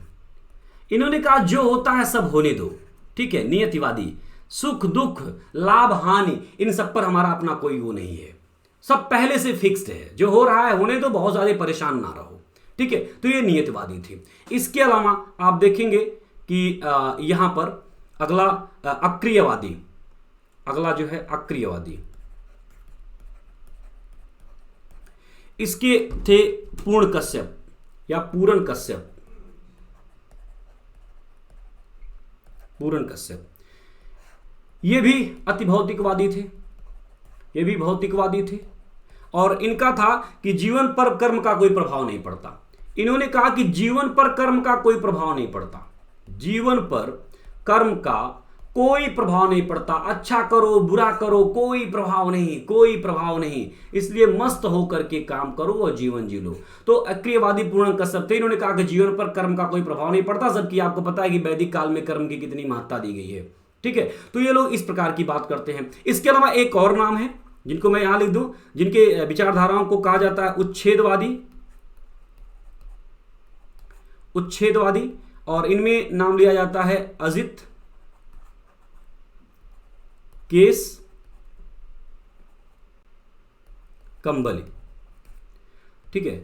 इन्होंने कहा जो होता है सब होने दो, ठीक है, नियतिवादी। सुख दुख लाभ हानि इन सब पर हमारा अपना कोई वो नहीं है, सब पहले से फिक्स्ड है, जो हो रहा है होने दो, बहुत ज्यादा परेशान ना रहो, ठीक है। तो ये नियतिवादी थे। इसके अलावा आप देखेंगे कि यहां पर अगला अक्रियवादी, अगला जो है अक्रियवादी, इसके थे पूर्ण कश्यप या पूरण कश्यप, पूरण कश्यप। ये भी अति भौतिकवादी थे, ये भी भौतिकवादी थे। और इनका था कि जीवन पर कर्म का कोई प्रभाव नहीं पड़ता। इन्होंने कहा कि जीवन पर कर्म का कोई प्रभाव नहीं पड़ता, जीवन पर कर्म का कोई प्रभाव नहीं पड़ता। अच्छा करो बुरा करो, कोई प्रभाव नहीं, कोई प्रभाव नहीं, इसलिए मस्त होकर के काम करो और जीवन जी लो। तो अक्रियवादी पूर्ण कश्यप थे। इन्होंने कहा कि जीवन पर कर्म का कोई प्रभाव नहीं पड़ता, जबकि आपको पता है कि वैदिक काल में कर्म की कितनी महत्ता दी गई है, ठीक है। तो ये लोग इस प्रकार की बात करते हैं। इसके अलावा एक और नाम है जिनको मैं यहां लिख दूं, जिनके विचारधाराओं को कहा जाता है उच्छेदवादी, उच्छेदवादी। और इनमें नाम लिया जाता है अजित, केस, कंबली, ठीक है।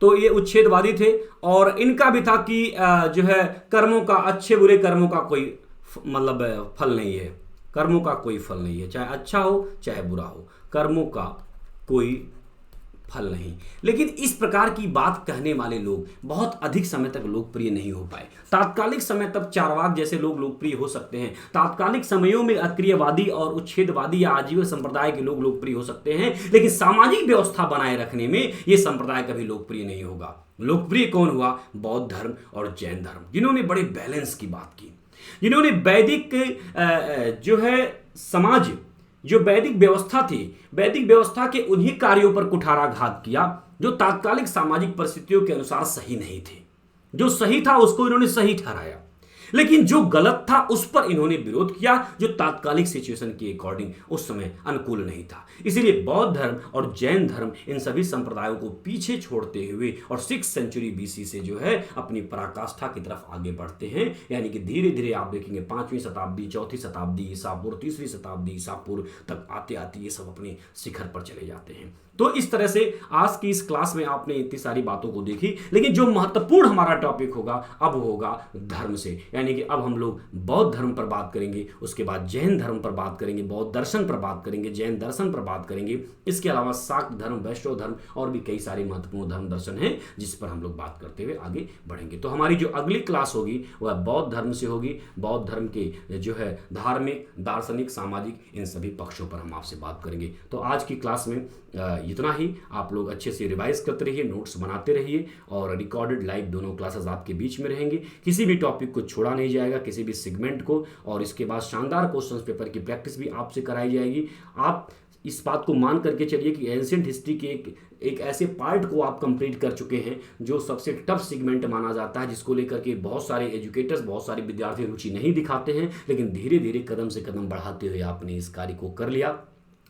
तो ये उच्छेदवादी थे। और इनका भी था कि जो है कर्मों का, अच्छे बुरे कर्मों का कोई मतलब फल नहीं है, कर्मों का कोई फल नहीं है, चाहे अच्छा हो चाहे बुरा हो, कर्मों का कोई फल नहीं। लेकिन इस प्रकार की बात कहने वाले लोग बहुत अधिक समय तक लोकप्रिय नहीं हो पाए। तात्कालिक समय तक चारवाक जैसे लोग लोकप्रिय हो सकते हैं, तात्कालिक समयों में अक्रियवादी और उच्छेदवादी या आजीवन संप्रदाय के लोग लोकप्रिय हो सकते हैं, लेकिन सामाजिक व्यवस्था बनाए रखने में यह संप्रदाय कभी लोकप्रिय नहीं होगा। लोकप्रिय कौन हुआ? बौद्ध धर्म और जैन धर्म, जिन्होंने बड़े बैलेंस की बात की, जिन्होंने वैदिक जो है समाज, जो वैदिक व्यवस्था थी, वैदिक व्यवस्था के उन्हीं कार्यों पर कुठाराघात किया जो तात्कालिक सामाजिक परिस्थितियों के अनुसार सही नहीं थे। जो सही था उसको इन्होंने सही ठहराया, लेकिन जो गलत था उस पर इन्होंने विरोध किया, जो तात्कालिक सिचुएशन के अकॉर्डिंग उस समय अनुकूल नहीं था। इसीलिए बौद्ध धर्म और जैन धर्म इन सभी संप्रदायों को पीछे छोड़ते हुए और 6th सेंचुरी BC से जो है अपनी पराकाष्ठा की तरफ आगे बढ़ते हैं। यानी कि धीरे धीरे आप देखेंगे 5वीं शताब्दी, 4थी शताब्दी ईसा पूर्व, 3री शताब्दी ईसा पूर्व तक आते आते ये सब अपने शिखर पर चले जाते हैं। तो इस तरह से आज की इस क्लास में आपने इतनी सारी बातों को देखी, लेकिन जो महत्वपूर्ण हमारा टॉपिक होगा अब होगा धर्म से। यानी कि अब हम लोग बौद्ध धर्म पर बात करेंगे, उसके बाद जैन धर्म पर बात करेंगे, बौद्ध दर्शन पर बात करेंगे, जैन दर्शन पर बात करेंगे। इसके अलावा शाक्त धर्म, वैष्णव धर्म और भी कई सारे महत्वपूर्ण धर्म दर्शन हैं जिस पर हम लोग बात करते हुए आगे बढ़ेंगे। तो हमारी जो अगली क्लास होगी वह बौद्ध धर्म से होगी। बौद्ध धर्म के जो है धार्मिक, दार्शनिक, सामाजिक इन सभी पक्षों पर हम आपसे बात करेंगे। तो आज की क्लास में इतना ही। आप लोग अच्छे से रिवाइज करते रहिए, नोट्स बनाते रहिए और रिकॉर्डेड लाइव दोनों क्लासेस आपके बीच में रहेंगे। किसी भी टॉपिक को छोड़ा नहीं जाएगा, किसी भी सेगमेंट को। और इसके बाद शानदार क्वेश्चंस पेपर की प्रैक्टिस भी आपसे कराई जाएगी। आप इस बात को मान करके चलिए कि एंशिएंट हिस्ट्री के एक ऐसे पार्ट को आप कंप्लीट कर चुके हैं जो सबसे टफ सेगमेंट माना जाता है, जिसको लेकर के बहुत सारे एजुकेटर्स, बहुत सारे विद्यार्थी रुचि नहीं दिखाते हैं, लेकिन धीरे धीरे कदम से कदम बढ़ाते हुए आपने इस कार्य को कर लिया।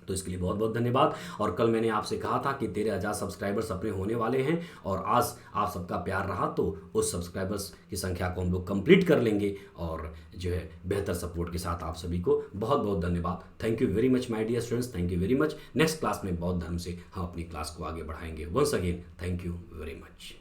तो इसके लिए बहुत बहुत धन्यवाद। और कल मैंने आपसे कहा था कि 13,000 सब्सक्राइबर्स अपने होने वाले हैं, और आज आप सबका प्यार रहा तो उस सब्सक्राइबर्स की संख्या को हम लोग कंप्लीट कर लेंगे, और जो है बेहतर सपोर्ट के साथ आप सभी को बहुत बहुत धन्यवाद। Thank you very much my dear students, thank you very much. Next class में बौद्ध धर्म से हम अपनी क्लास को आगे बढ़ाएंगे। Once again thank you very much.